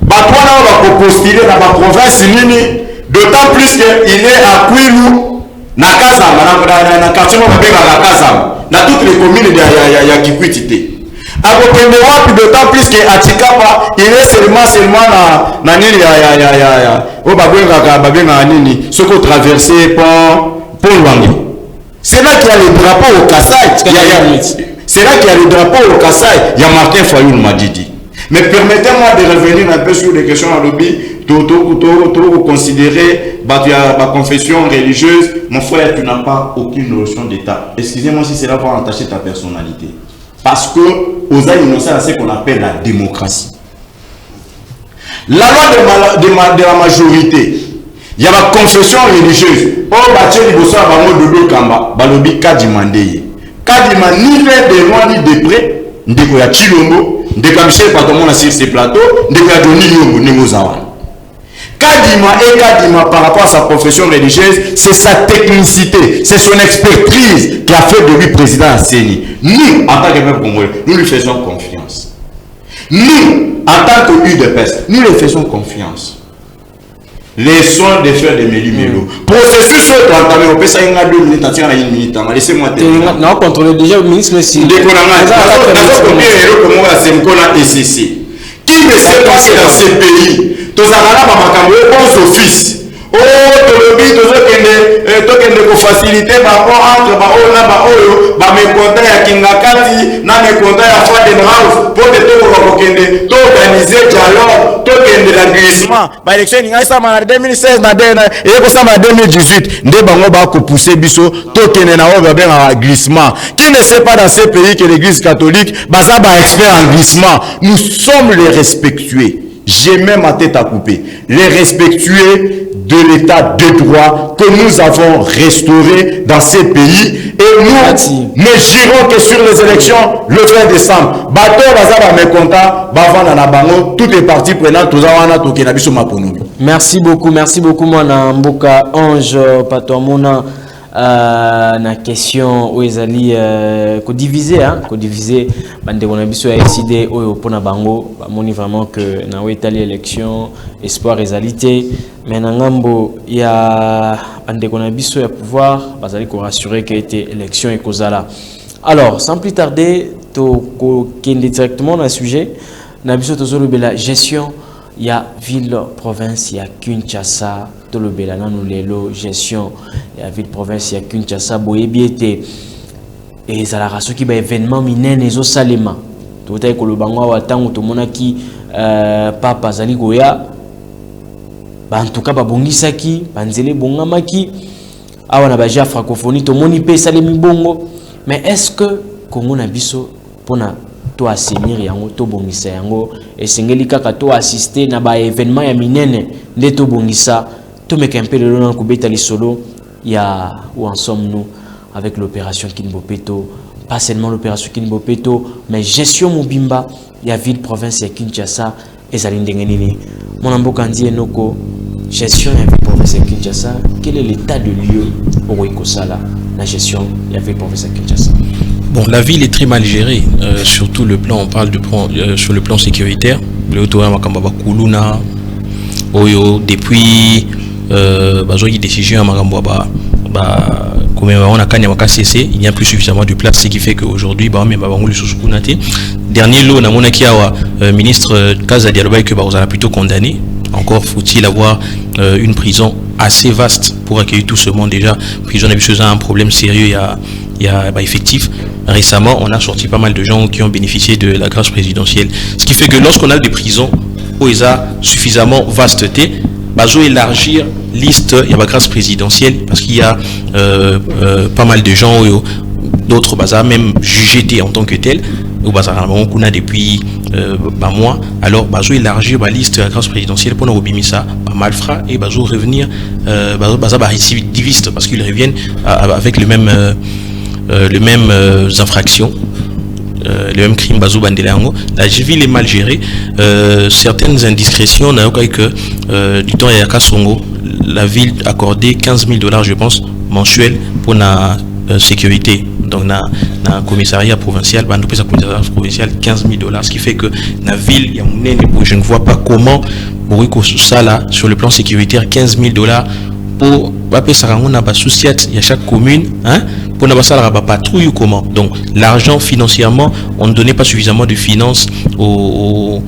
batouana va postuler dans la province nini, d'autant plus qu'il est à Kwilu, na Kazama, na quartier na Kazama, dans toutes les communes de Kikwitité. D'autant plus que Atikapa il est seulement na nini o babenga nini ce qu'on traversé pour Lwangi. C'est là qu'il y a le drapeau au Kassai. C'est là qu'il y a le drapeau au Kassai. Il y a Martin Fayoulou m'a dit. Mais permettez-moi de revenir un peu sur les questions à l'objet. Vous considérez la confession religieuse. Mon frère, tu n'as pas aucune notion d'état. Excusez-moi si cela va entacher ta personnalité. Parce que aux innocents, c'est ce qu'on appelle la démocratie. La loi de la majorité, il y a la confession religieuse. Oh, Bachel Libosa, Bamo de Kamba, Balobi Kadimandeye. Kadima ni fait de loin ni de près, Ndeko ya Chilombo, Ndeko Michel Patomona sur ces plateaux, Ndeko ya Johnny Yombo, Nemozawan. Kadima par rapport à sa profession religieuse, c'est sa technicité, c'est son expertise qui a fait de lui président à Séni. Nous, en tant que peuple congolais, nous lui faisons confiance. Nous, en tant que UDPS, nous lui faisons confiance. Les soins de faire des méli-mélo. Processus est entamé, on peut ça y a 2 minutes, une minute, laissez-moi terminer. Non, contrôle déjà le ministre, mais si. Qui ne sait pas que dans ces pays, tous les bons offices, to faciliter par rapport entre mécontent ya Kingakati na mécontent ya Faden House pour to organiser dialogue to kende la glissement ba élection ni ngasa en 2016 na et ko ça en 2018 nde bango ba ko pousser biso to kende na o ba ben glissement. Qui ne sait pas dans ces pays que l'église catholique baza ba expert en glissement. Nous sommes les respectueux. J'ai même ma tête à couper. Les respectueux de l'état de droit que nous avons restauré dans ces pays. Et nous ne girons que sur les élections le 20 décembre. Bateau bazaba mécontent, bavana na bango, tout est parti prenant tout ça wana to kenabiso maponomi. Merci beaucoup mon Mboka Ange Patoamona. Na question où ils allaient diviser bande on a biso ya décidé oyo pona bango moni vraiment que na wetali élection espoir égalité mais na ngambo ya bande on a biso ya pouvoir bazali ko rassurer que était élection et kozala. Alors sans plus tarder to kende directement na sujet na biso tozolo bela gestion ya ville province ya Kinshasa to le bela nanu lelo gestion ya ville province ya Kinshasa boyebiete et ça la raso ki ba événement minene ezo salema to tay ko le bango wa tangu to monaki papa zali goya ba en tout cas ba bongisaki banzele bongamaki awa na ba ja francophonie to moni pe salemi bongo. Mais est-ce que Congo na biso pona to assainir yango to bongisa yango et sengeli kaka to assister na ba événement ya minene nde to bongisa to meka un peu le long kubeta lisolo ya où en sommes-nous avec l'opération Kinbopeto, pas seulement l'opération Kinbopeto mais gestion mobimba ya ville province ya Kinshasa et zalindengenini mon Mboka Andi Enoko gestion ya ville province ya Kinshasa. Quel est l'état de lieu au Ikosala la gestion ya ville province ya Kinshasa? Bon, la ville est très mal gérée, surtout le plan, on parle sur le plan sécuritaire. Le Kuluna, Oyo, depuis les décisions comme on a il n'y a plus suffisamment de place, ce qui fait qu'aujourd'hui, dernier lot, ministre Kaza Dialobay que on a plutôt condamné. Encore faut-il avoir une prison assez vaste pour accueillir tout ce monde. Déjà, prison est un problème sérieux, il y a effectif. Récemment, on a sorti pas mal de gens qui ont bénéficié de la grâce présidentielle. Ce qui fait que lorsqu'on a des prisons où ils ont suffisamment vasteté, bazo élargir liste, il y a la grâce présidentielle parce qu'il y a pas mal de gens, d'autres bazar même jugés en tant que tel, au bazar on a depuis mois. Alors bazo élargir la liste de la grâce présidentielle pour nous ça malfrat et bazo revenir bazar récidiviste parce qu'ils reviennent avec le même infractions, le même crime bazou bandelango. La ville est mal gérée. Certaines indiscrétions n'a aucun que du temps à Kasongo, la ville accordait $15,000 je pense mensuel pour la sécurité. Donc na commissariat provincial, commissariat provincial $15,000, ce qui fait que la ville je ne vois pas comment pour ça là sur le plan sécuritaire $15,000 pour papier sarango na ba souciat il y a chaque commune hein pour na ba sala ba patrouille ou comment. Donc l'argent financièrement on ne donnait pas suffisamment de finances au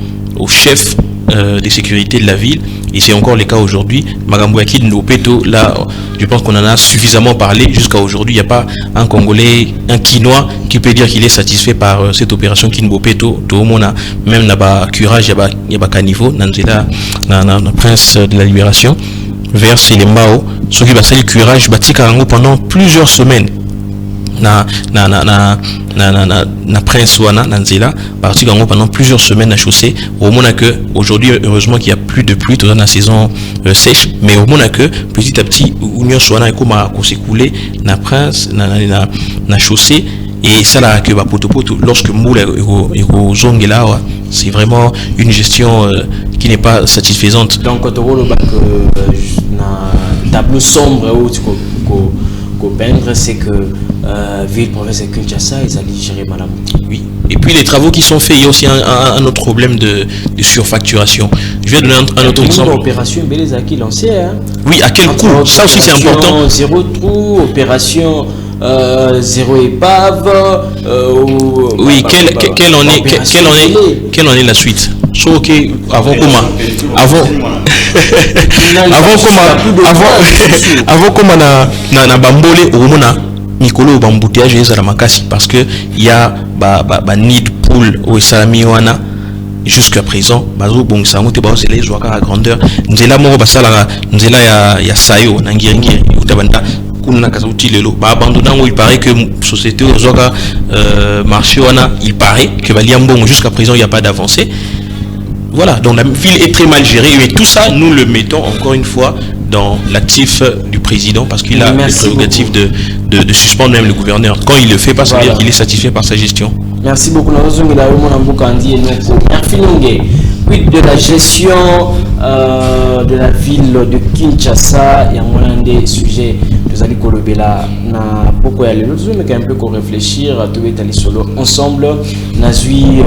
chef de sécurité de la ville et c'est encore le cas aujourd'hui. Magambo ya Kinbopeto là je pense qu'on en a suffisamment parlé jusqu'à aujourd'hui. Il n'y a pas un Congolais, un Quinois qui peut dire qu'il est satisfait par cette opération Kinbopeto. Tout le monde a même là-bas curage il y a pas caniveau nanzela na prince de la libération vers Selembao, ceux qui basali curage batika rango pendant plusieurs semaines na prince wana nanzela parti rango pendant plusieurs semaines à chaussée au moins que aujourd'hui heureusement qu'il y a plus de pluie dans la saison sèche mais au moins que petit à petit union soana et comment s'écouler na prince na chaussée et ça là que potopoto lorsque moula et zongela c'est vraiment une gestion qui n'est pas satisfaisante. Donc quand on voit que tableau sombre où tu peindre c'est que ville province de Kinshasa ils allaient gérer madame. Oui. Et puis les travaux qui sont faits, il y a aussi un autre problème de surfacturation. Je vais donner un autre exemple. Opération Beleza qui lancée hein. Oui, à quel coût? Ça aussi c'est important. Zéro trou, opération zéro épave. Oui, quelle en est la suite? Ok, avant comment avant comment na bambole omona Nicolo bambouteage ezala makasi parce que il y a ba need pool au salami wana jusqu'à présent bazo bongisa mote ba zela ezwaka à grandeur nzela moko basala nzela ya sayo na ngiri utabanda kuna kazuti lelo ba abandonna il paraît que société ozoka marché wana il paraît que baliambongo jusqu'à présent il y a pas d'avancée. Voilà, donc la ville est très mal gérée et tout ça, nous le mettons encore une fois dans l'actif du président parce qu'il a le prérogative de suspendre même le gouverneur. Quand il le fait, parce qu'il est satisfait par sa gestion. Merci beaucoup. Merci Longue. Quid de la gestion de la ville de Kinshasa, il y a un des sujets nous allons colober là na beaucoup aller nous mais un peu qu'on réfléchir tout est allé solo ensemble nazui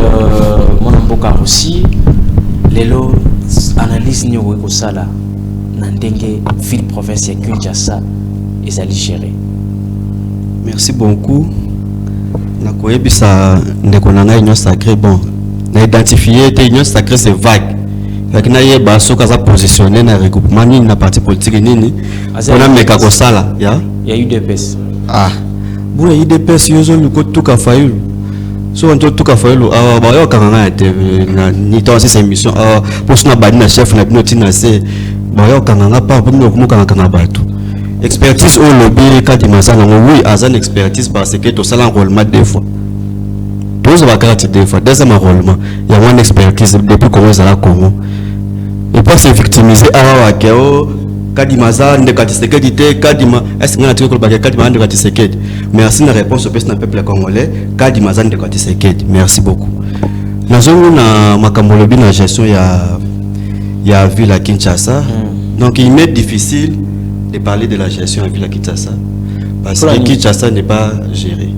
mon amboka aussi lelo analyse ni ko sala na ndenge ville province ya Kinshasa ezali géré. Merci beaucoup. Na koyebisa ndeko na ngai union sacrée bon na identifier te union sacrée c'est vague. Avec naïeba soka za positionné na regroupement ni na parti politique nini on a meka ko sala ya il y a eu des pèses bon il y a eu des pèses yozo luko tuka fayulu so on tuka fayulu ba yo kanga te na ni to cette émission pour sona badi na chef na binoti na se ba yo kanga pa pour no kumuka kanga batu expertise au lobby kadi masana oui azan expertise parce que to sala enrôlement deux fois deux va carte deux fois deuxième enrôlement il y a une expertise depuis comment ça la Congo et pas se victimiser à Wakeo Kadima ne Katisekedi Kadima est-ce qu'on a trouvé que Kadima de Katisekedi merci la réponse au peuple congolais Kadima de Katisekedi merci beaucoup na zone na makamolobi na gestion ya ville à Kinshasa donc il m'est difficile de parler de la gestion à ville à Kinshasa parce que Kinshasa n'est pas géré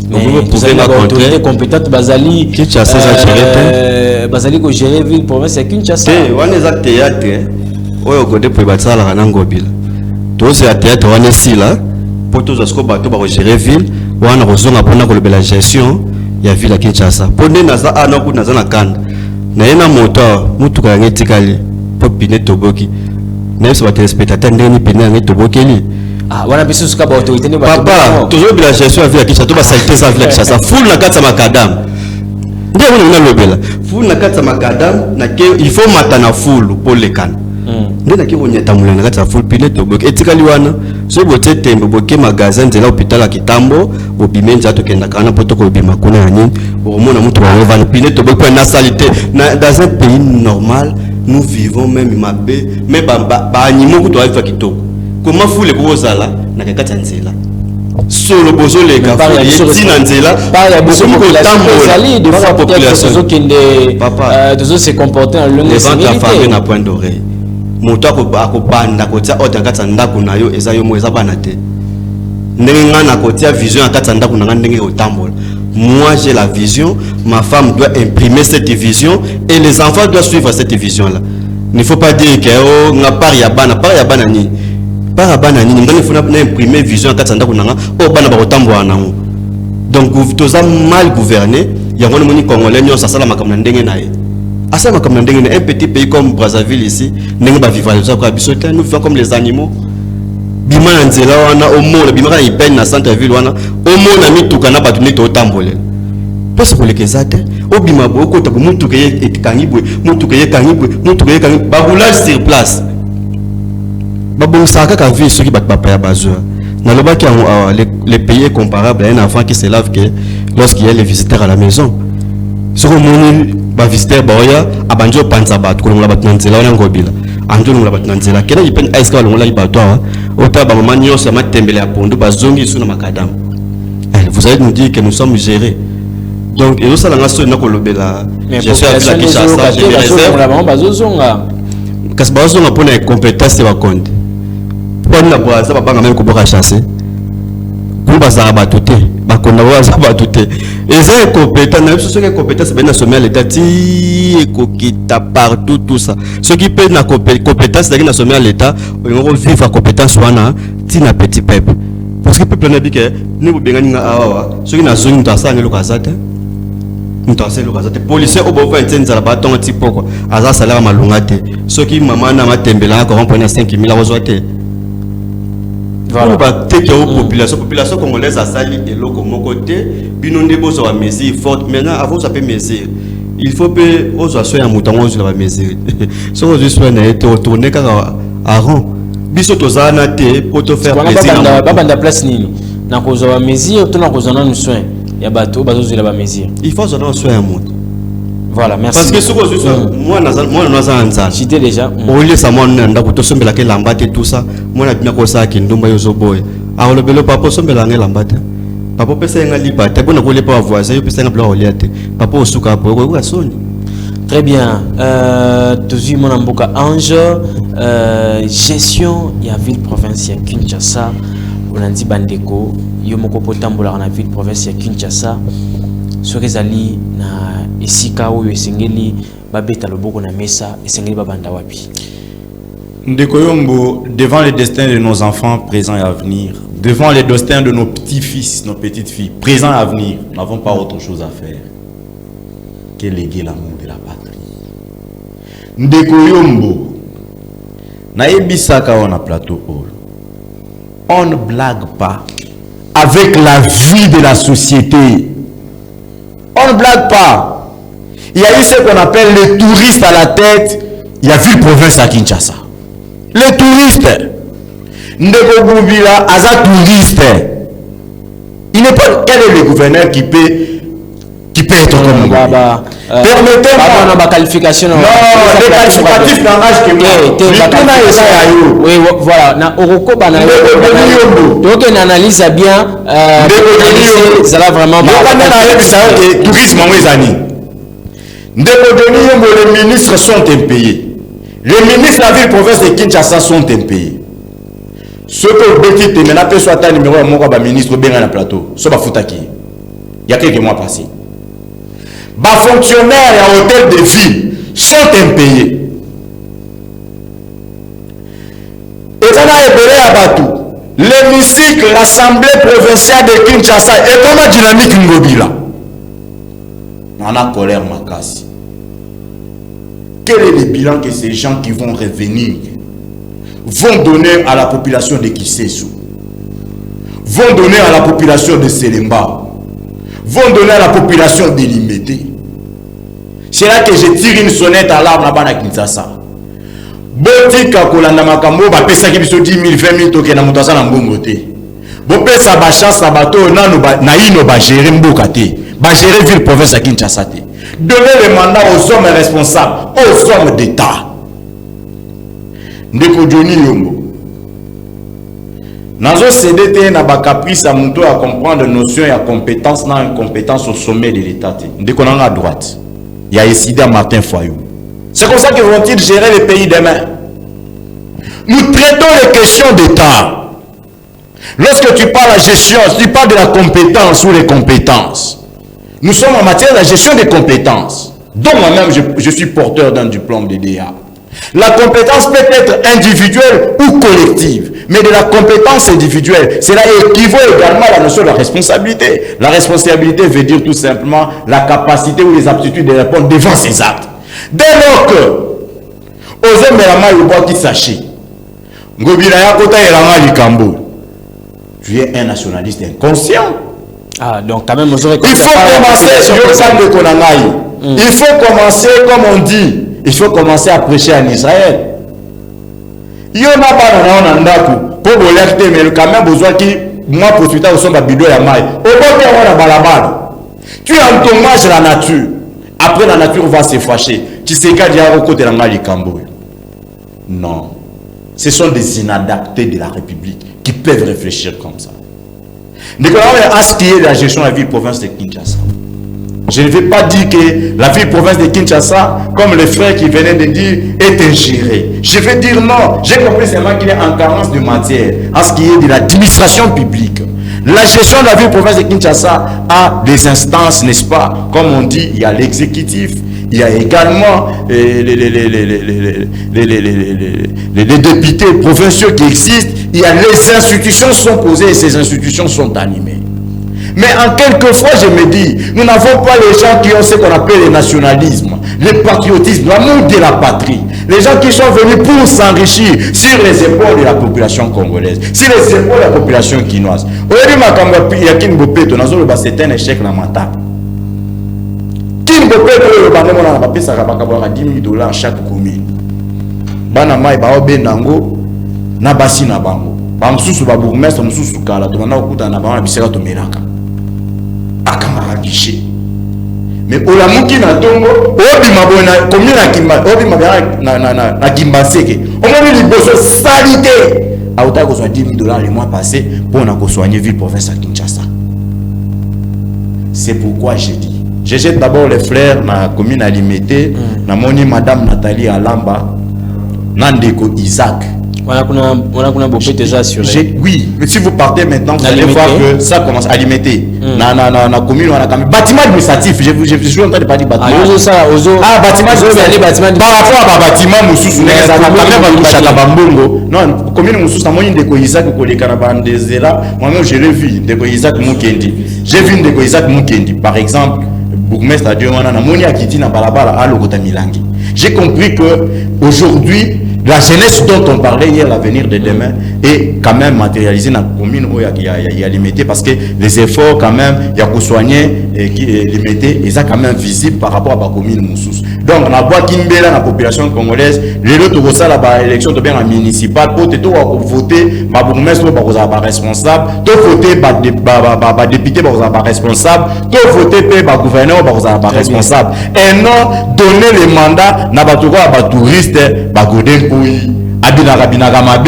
vous pouvez l'autorité compétente Bazali Kinshasa Bazali ko gérer ville province à Kinshasa wana za théâtre oyo ko depuis batsala kana ngobila to c'est théâtre wana sila poto za sko bato ba ko gérer ville wana ko zonga pona ko la gestion ya ville à Kinshasa pone na za ana ku na za na kanda na yena moto mutuka ya ngetikali po pine toboki na yeso ba téléspectateur ndeni pine ya tobokeli wana biso suka ba autorité ne ba papa toujours la gestion ya ville à Kinshasa to ba saleté za ville à Kinshasa full na kata makadam ndio wana lobela full na kata makadam na ke il faut matana full pour les kan ndio na ke bonyeta mulana kata full pile toboki etikali wana so bote tembo boke magasin de l'hôpital à Kitambo obimenza to kenda kana poto ko bima kuna ya nini omona mutu wa revendre pile toboki na saleté dans un pays normal nous vivons même mabé mais ba animaux ko to afa kitoko comment full le kozala na kata nzela solo bozole ka tina nzela pas beaucoup de fois population papa de se comporter en langue civilité na point d'oreille moto akobanda kotia ordre kata ndako na yo eza yo mo eza bana te ndenge ngana kotia vision kata ndako na ndenge otambola. Moi j'ai la vision, ma femme doit imprimer cette vision et les enfants doivent suivre cette vision là. Il ne faut pas dire que oh nga par ya bana ni par bana ni ngani faut na imprimer vision kata ndako na oh bana ba kotambola nango. Donc toza mal gouverné, ya ngone moni congolais nyo ça sala makamna ndenge na ye. Asa makamna ndenge na un petit pays comme Brazzaville ici, ndenge ba vivre ça quoi bisote nous vivons comme les animaux. Bima nzela wana omona bima kana ipeni na centre ville wana omona mituka na batu neto tambolé. Parce que les kezate obima boko ta mutuka ye ekangibwe mutuka ye kangibwe babula sur place. Babon saka ka vie ceux qui bat papa ya bazwa. Na loba ki les pays comparables à un enfant qui se lave que lorsqu'il y a les visiteurs à la maison. Ce qu'on moni ba visiteur boya abanjo panza bat ko ngola bat nzela wana ngobila. Anjo ngola bat nzela kena ipeni ice ka ngola ibatwa ota ba mama nyos ma tembele ya pondu bazongi suna makadam. Vous allez nous dire que nous sommes gérés. Donc et ça la so na ko lobela gestion ya la Kinshasa je me réserve bazozonga kasi bazonga pona compétence ya konde. Pona boaza babanga même ko boka chasser. Kumba za batote bakonda boaza batote. Et compétent, ce qui est compétent, c'est bien sommet à l'état, qui partout tout ça. Ce qui peut la compétence, c'est que sommet à l'état, on va vivre à compétence, on a petit peuple. Parce que le peuple n'a dit que nous, bien, ce qui n'a pas de ça, mutaselo bazate policier obo va etsenza la batonga tipoko aza salaire malunga te soki mama na matembela ko remplir 5000 azote voilà ba teke au population congolaise asali eloko moko te bino ndebo so ba mesure forte maintenant avant ça peut mesure il faut que aux assoya mutango sur la mesure so aux assoya na été retourner ka à rang biso tozana te pour te faire plaisir baba nda place nini na kozo ba mesure to na kozo na soin ya bato bazozela ba mesure il faut zona soin ya moto. Voilà, merci. Parce que ce que moi nazanza j'étais déjà au lieu ça moi nda ko to sombela ke lambate tout ça moi na bina ko sa ki ndumba yo zoboy a le belo papa sombela nge lambate papa pesa nga lipa te bona ko le pa voisin yo pesa nga bla oliate papa osuka po ko soni. Très bien. Tozu mon mboka Ange gestion ya ville province ya Kinshasa onandi bandeko yo moko potambola na ville province ya Kinshasa soki ezali na esika oyo esengeli babeta loboko na mesa esengeli babanda wapi. Ndeko Yombo, devant le destin de nos enfants présents et à venir, devant le destin de nos petits-fils, nos petites-filles présents et à venir, nous n'avons pas autre chose à faire que léguer l'amour de la patrie. Ndeko Yombo, naebisaka on a plateau hall. On ne blague pas avec la vie de la société. On ne blague pas. Il y a eu ce qu'on appelle les touristes à la tête. Il y a vu province à Kinshasa. Les touristes. Ndeko Goubila, Aza touriste. Il n'est pas. Quel est le gouverneur qui peut être comme Goubila? Permettez-moi. Non, qualification. Non, les qualificatifs n'engagent que moi. Oui, voilà. Na Oroko Banayo. Donc, on analyse bien. Ça va vraiment. Tourisme en Wezani. Les ministres sont impayés. Les ministres de la ville province de Kinshasa sont impayés. Ce que Betty Temena peut soit un numéro à mon ministre bien à plateau. Ce que Foutaki. Il y a quelques mois passés. Les fonctionnaires et hôtels de ville sont impayés. Et ça a ébélé à Batou. L'hémicycle, l'Assemblée provinciale de Kinshasa est comment dynamique Ngobila. On a colère Makassi. Quel est le bilan que ces gens qui vont revenir vont donner à la population de Kisesu, vont donner à la population de Selemba, vont donner à la population de Limete? C'est là que je tire une sonnette à l'arbre là-bas à Kinshasa. Botika kolanda makambo ba pesa ki biso 10 000 20 000 toke na mutasa na mbongo te. Bo pesa ba chance na bato nanu na ino ba gérer mboka te. Ba gérer ville province à Kinshasa te. Donner le mandat aux hommes responsables, aux hommes d'État. Ndeko Johnny Yombo. Nazo CDT na ba caprice à muto à comprendre notion et compétence na incompétence au sommet de l'État. Ndeko nanga à droite. Il y a Isida Martin Foyou. C'est comme ça qu'ils vont-ils gérer le pays demain. Nous traitons les questions d'État. Lorsque tu parles de la gestion, tu parles de la compétence ou les compétences. Nous sommes en matière de la gestion des compétences. Donc moi-même, je suis porteur d'un diplôme de DA. La compétence peut être individuelle ou collective. Mais de la compétence individuelle, cela équivaut également à la notion de la responsabilité. La responsabilité veut dire tout simplement la capacité ou les aptitudes de répondre devant ses actes. Dès lors que, aux hommes de la maille, au qui sachez, Ngobila Yakota et Rama Likambo, tu es un nationaliste inconscient. Ah, donc quand même, il faut commencer sur le sang de Konangaï. Il faut commencer, comme on dit, il faut commencer à prêcher en Israël. Il y en a pas dans Nandaku, pour vous l'écouter, mais quand même besoin qui, moi, pour suite à son babido et maille. Au bord de la balabala, tu endommages la nature. Après, la nature va se fâcher. Tu sais qu'à dire au côté de la Likambo. Non. Ce sont des inadaptés de la République qui peuvent réfléchir comme ça. À ce qui est de la gestion de la ville-province de Kinshasa. Je ne vais pas dire que la ville-province de Kinshasa, comme le frère qui venait de dire, est ingérée. Je vais dire non. J'ai compris seulement qu'il est en carence de matière. En ce qui est de l'administration publique. La gestion de la ville-province de Kinshasa a des instances, n'est-ce pas? Comme on dit, il y a l'exécutif, il y a également les députés provinciaux qui existent, il y a les institutions sont posées et ces institutions sont animées. Mais en quelques fois, je me dis, nous n'avons pas les gens qui ont ce qu'on appelle le nationalisme, le patriotisme, l'amour de la patrie. Les gens qui sont venus pour s'enrichir sur les épaules de la population congolaise, sur les épaules de la population quinoise. C'est un échec lamentable. Kimbo Peto, $10 000 chaque commune. Bana mai ba obenango na basi na bango. Ba mususu ba bourgmestre mususu kala to na okuta na ba biseka to meraka. Akama guichet. Mais olamuki na tongo obi mabona commune na kimba obi mabana na kimbaseke. Omoni liboso salité. Auta ko soit $10 000 le mois passé pour na ko soigner ville province à Kinshasa. C'est pourquoi j'ai dit je jette d'abord les fleurs dans la commune alimentée, na moni madame Nathalie Alamba, Nandeko Isaac. On a déjà assuré. Oui, mais si vous partez maintenant, vous allez voir que ça commence à alimenter. Na commune, on a quand même bâtiment administratif. Je suis en train de parler bâtiment. Bâtiment administratif. Par rapport à bâtiment, non, commune Moussous, Ndeko Isaac, moi-même je l'ai vu, Ndeko Isaac Mukendi. J'ai vu Ndeko Isaac Mukendi, par exemple. J'ai compris que aujourd'hui, la jeunesse dont on parlait hier, l'avenir de demain, est quand même matérialisé dans la commune où il y a limité parce que les efforts quand même, il y a soigner et qui est limité, et ça quand même visible par rapport à la commune Moussous. Donc on a voit Kimbela la population congolaise, les autres au sein de l'élection de bien municipale, pour voter, ma bourgmestre pour avoir responsable, tout voter, député pour avoir responsable, tout voter, gouverneur pour avoir responsable, et non donner les mandats n'a pas toujours à touriste, oui, Abinaka Mabe,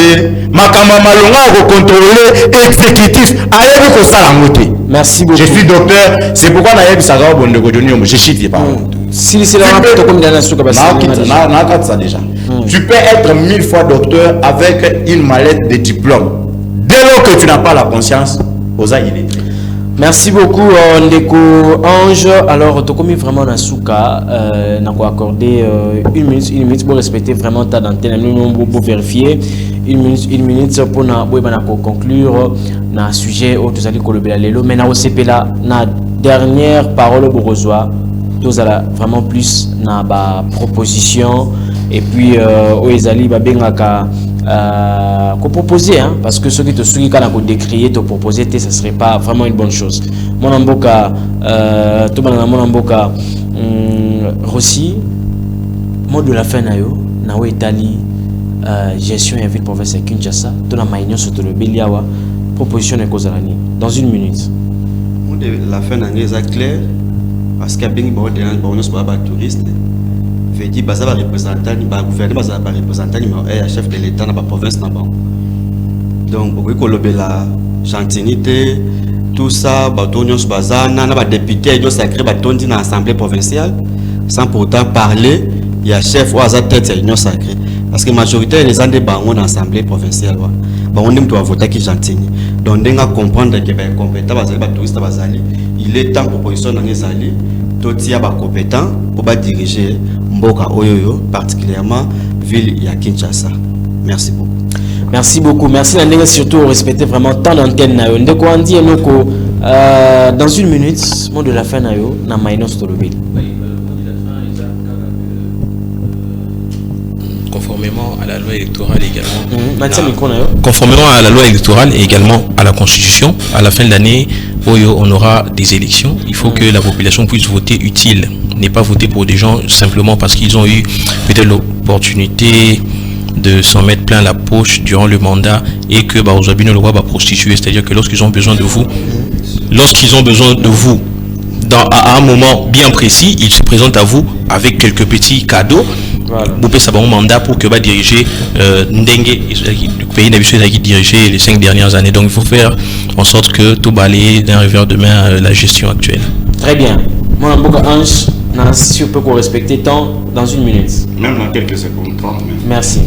Makama Malonga contrôler exécutif, allez vous ça la montée. Merci beaucoup. Je suis docteur, c'est pourquoi on a eu ça je chite pas. Si c'est la comme dans la souka ça déjà. Tu peux être 1000 fois docteur avec une mallette de diplôme. Dès lors que tu n'as pas la conscience, osa il est. Merci beaucoup Ndeko Ange. Alors tu commis vraiment dans souka n'a quoi accorder une minute pour respecter vraiment ta d'antenne nous pour vérifier une minute pour na conclure na sujet où tu allez colobela lelo mais na OCP là na dernière parole pour rejoindre tous à vraiment plus na ba proposition et puis oezali ba bengaka qu'on proposer hein, parce que ceux qui te suivent quand on décrier te proposer ça serait pas vraiment une bonne chose. Mon amboka tout mon amboka Rossi mot de la fin na yo na Itali gestion et ville province Kinshasa tout la maïnion sur le Beliawa proposition de Kozalani dans une minute. Mot de la fin na ngeza clair parce qu'il y a bien bon bonus pour les touristes. Fait dire bah ça va représenter bah gouvernement ça va représenter numéro 1 chef de l'état dans la province là-bas. Donc beaucoup kolobela gentilité tout ça bah tonios bazana na ba député yo sacré ba tondi dans l'assemblée provinciale sans pourtant parler il y a chef ou à tête c'est union sacrée parce que majorité les gens des bango dans l'assemblée provinciale bah on aime doit voter qui gentil donc denga comprendre que ben compétent bazali ba touriste bazali il est temps proposition dans les alliés totia ba compétent pour ba diriger Mboka Oyoyo, particulièrement ville ya Kinshasa. Merci beaucoup. Merci beaucoup. Merci Nandega surtout respecter vraiment tant d'antenne na yo. Ndeko andi enoko dans une minute, mot de la fin na yo na Mainos Tolobi. Conformément à la loi électorale également. Conformément à la loi électorale et également à la Constitution, à la fin de l'année, on aura des élections. Il faut que la population puisse voter utile, n'est pas voter pour des gens simplement parce qu'ils ont eu peut-être l'opportunité de s'en mettre plein la poche durant le mandat et que aujourd'hui le roi va prostituer, c'est-à-dire que lorsqu'ils ont besoin de vous, à un moment bien précis, ils se présentent à vous avec quelques petits cadeaux. Vous pouvez savoir un mandat pour que va diriger Ndengue, le pays d'habitude qui diriger les 5 dernières années. Donc il faut faire en sorte que tout balaye d'un revers de main la gestion actuelle. Très bien. Mon amboka Ange, si on peut respecter temps dans une minute. Même dans quelques secondes, 30 minutes. Merci.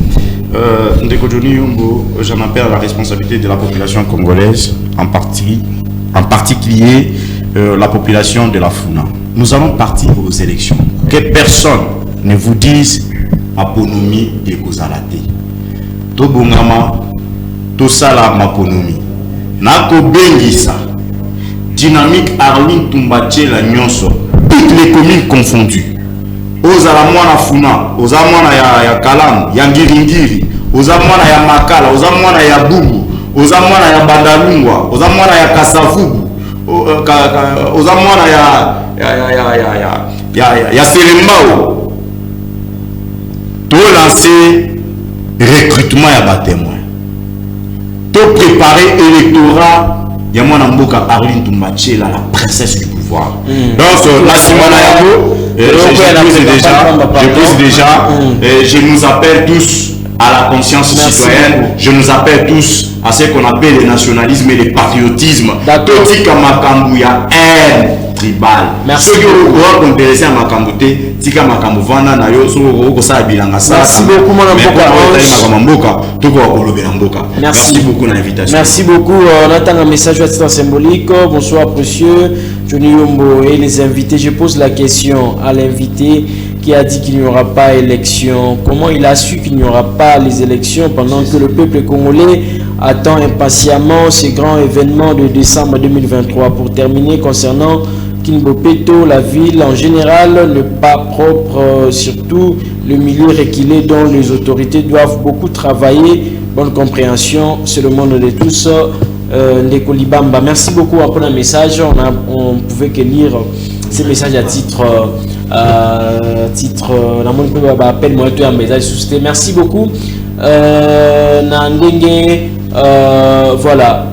Ndeko Johnny Yombo, j'en appelle à la responsabilité de la population congolaise, en particulier la population de la Funa. Nous allons partir aux élections. Que personne ne vous dise aponomie de Kozalate. To bongama, to sala maponomi. Nako bengisa. Dynamique Arline Tumbachela Nyonso, toutes les communes confondues. Ozala mwana Funa, ozala mwana ya Kalam, ya Ngiringiri, ozala mwana ya Makala, ozala mwana ya Bubu, ozala mwana ya Bandalungwa, ozala mwana ya Kasavubu, ozala mwana ya Selembao. Tout lancer recrutement ya batémoin. Tout préparer électorat. Il y a mon amboka Arline Tumbachela, la princesse du pouvoir. Donc, la Simona Yako, je pose déjà, je nous appelle tous à la conscience citoyenne, je nous appelle tous à ce qu'on appelle le nationalisme et le patriotisme. Toti Kamakambu, il y a haine tribale. Merci. Merci beaucoup, mon Merci beaucoup l'invitation. Merci beaucoup. On attend un message à titre symbolique. Bonsoir précieux Johnny Yombo et les invités. Je pose la question à l'invité qui a dit qu'il n'y aura pas élection. Comment il a su qu'il n'y aura pas les élections pendant que le peuple congolais attend impatiemment ces grands événements de décembre 2023? Pour terminer, concernant Kinbopeto, la ville en général n'est pas propre, surtout le milieu reculé dont les autorités doivent beaucoup travailler. Bonne compréhension, c'est le monde de tous. Ndeko Libamba, merci beaucoup pour le message. On pouvait que lire ces messages à titre merci beaucoup. Voilà,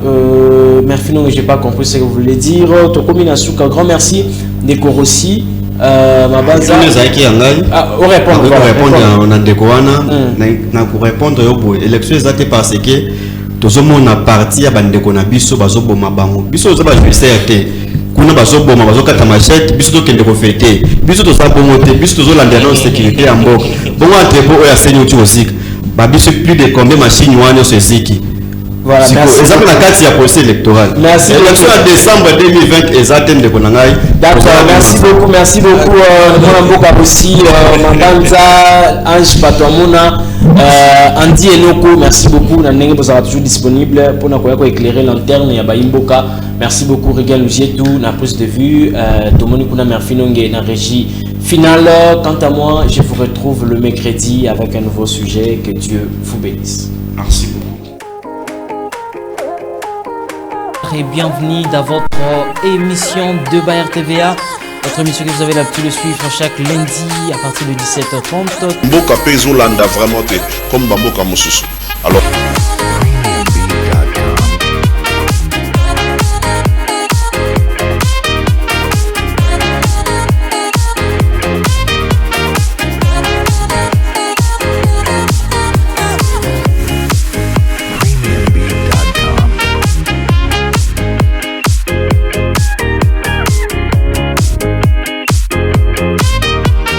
merci, non, j'ai pas compris ce que vous voulez dire. Un grand merci. Ndeko Rossi. Parce que tous on a parti à bandeko na biso bazoboma bango biso za ba justice kuna bazoboma bazokata machette biso to kende ko fêter biso to sa bongote biso to landa na sécurité ya mboka bongo entrepo oya senyo tu aussi ba biso plus de combien machine wana so ziki. Voilà, merci. Exemple la carte ya procès électoral. Merci. Élection en décembre 2020 exactement de Konangai. D'accord, merci beaucoup mon mboka aussi Mandanza Ange Patouamona Andy Enoko, merci beaucoup. Nanenge vous sera toujours disponible pour nous éclairer l'antenne ya Baimboka. Merci beaucoup Regal Loujetou na prise de vue Tomoni Kuna Merfinonge na régie finale. Quant à moi, je vous retrouve le mercredi avec un nouveau sujet. Que Dieu vous bénisse. Merci beaucoup. Et bienvenue dans votre émission de Bayer TVA, votre émission que vous avez l'habitude de suivre chaque lundi à partir de 17h30. Mboka Pezolanda vraiment comme Bamboka Mosusu. Alors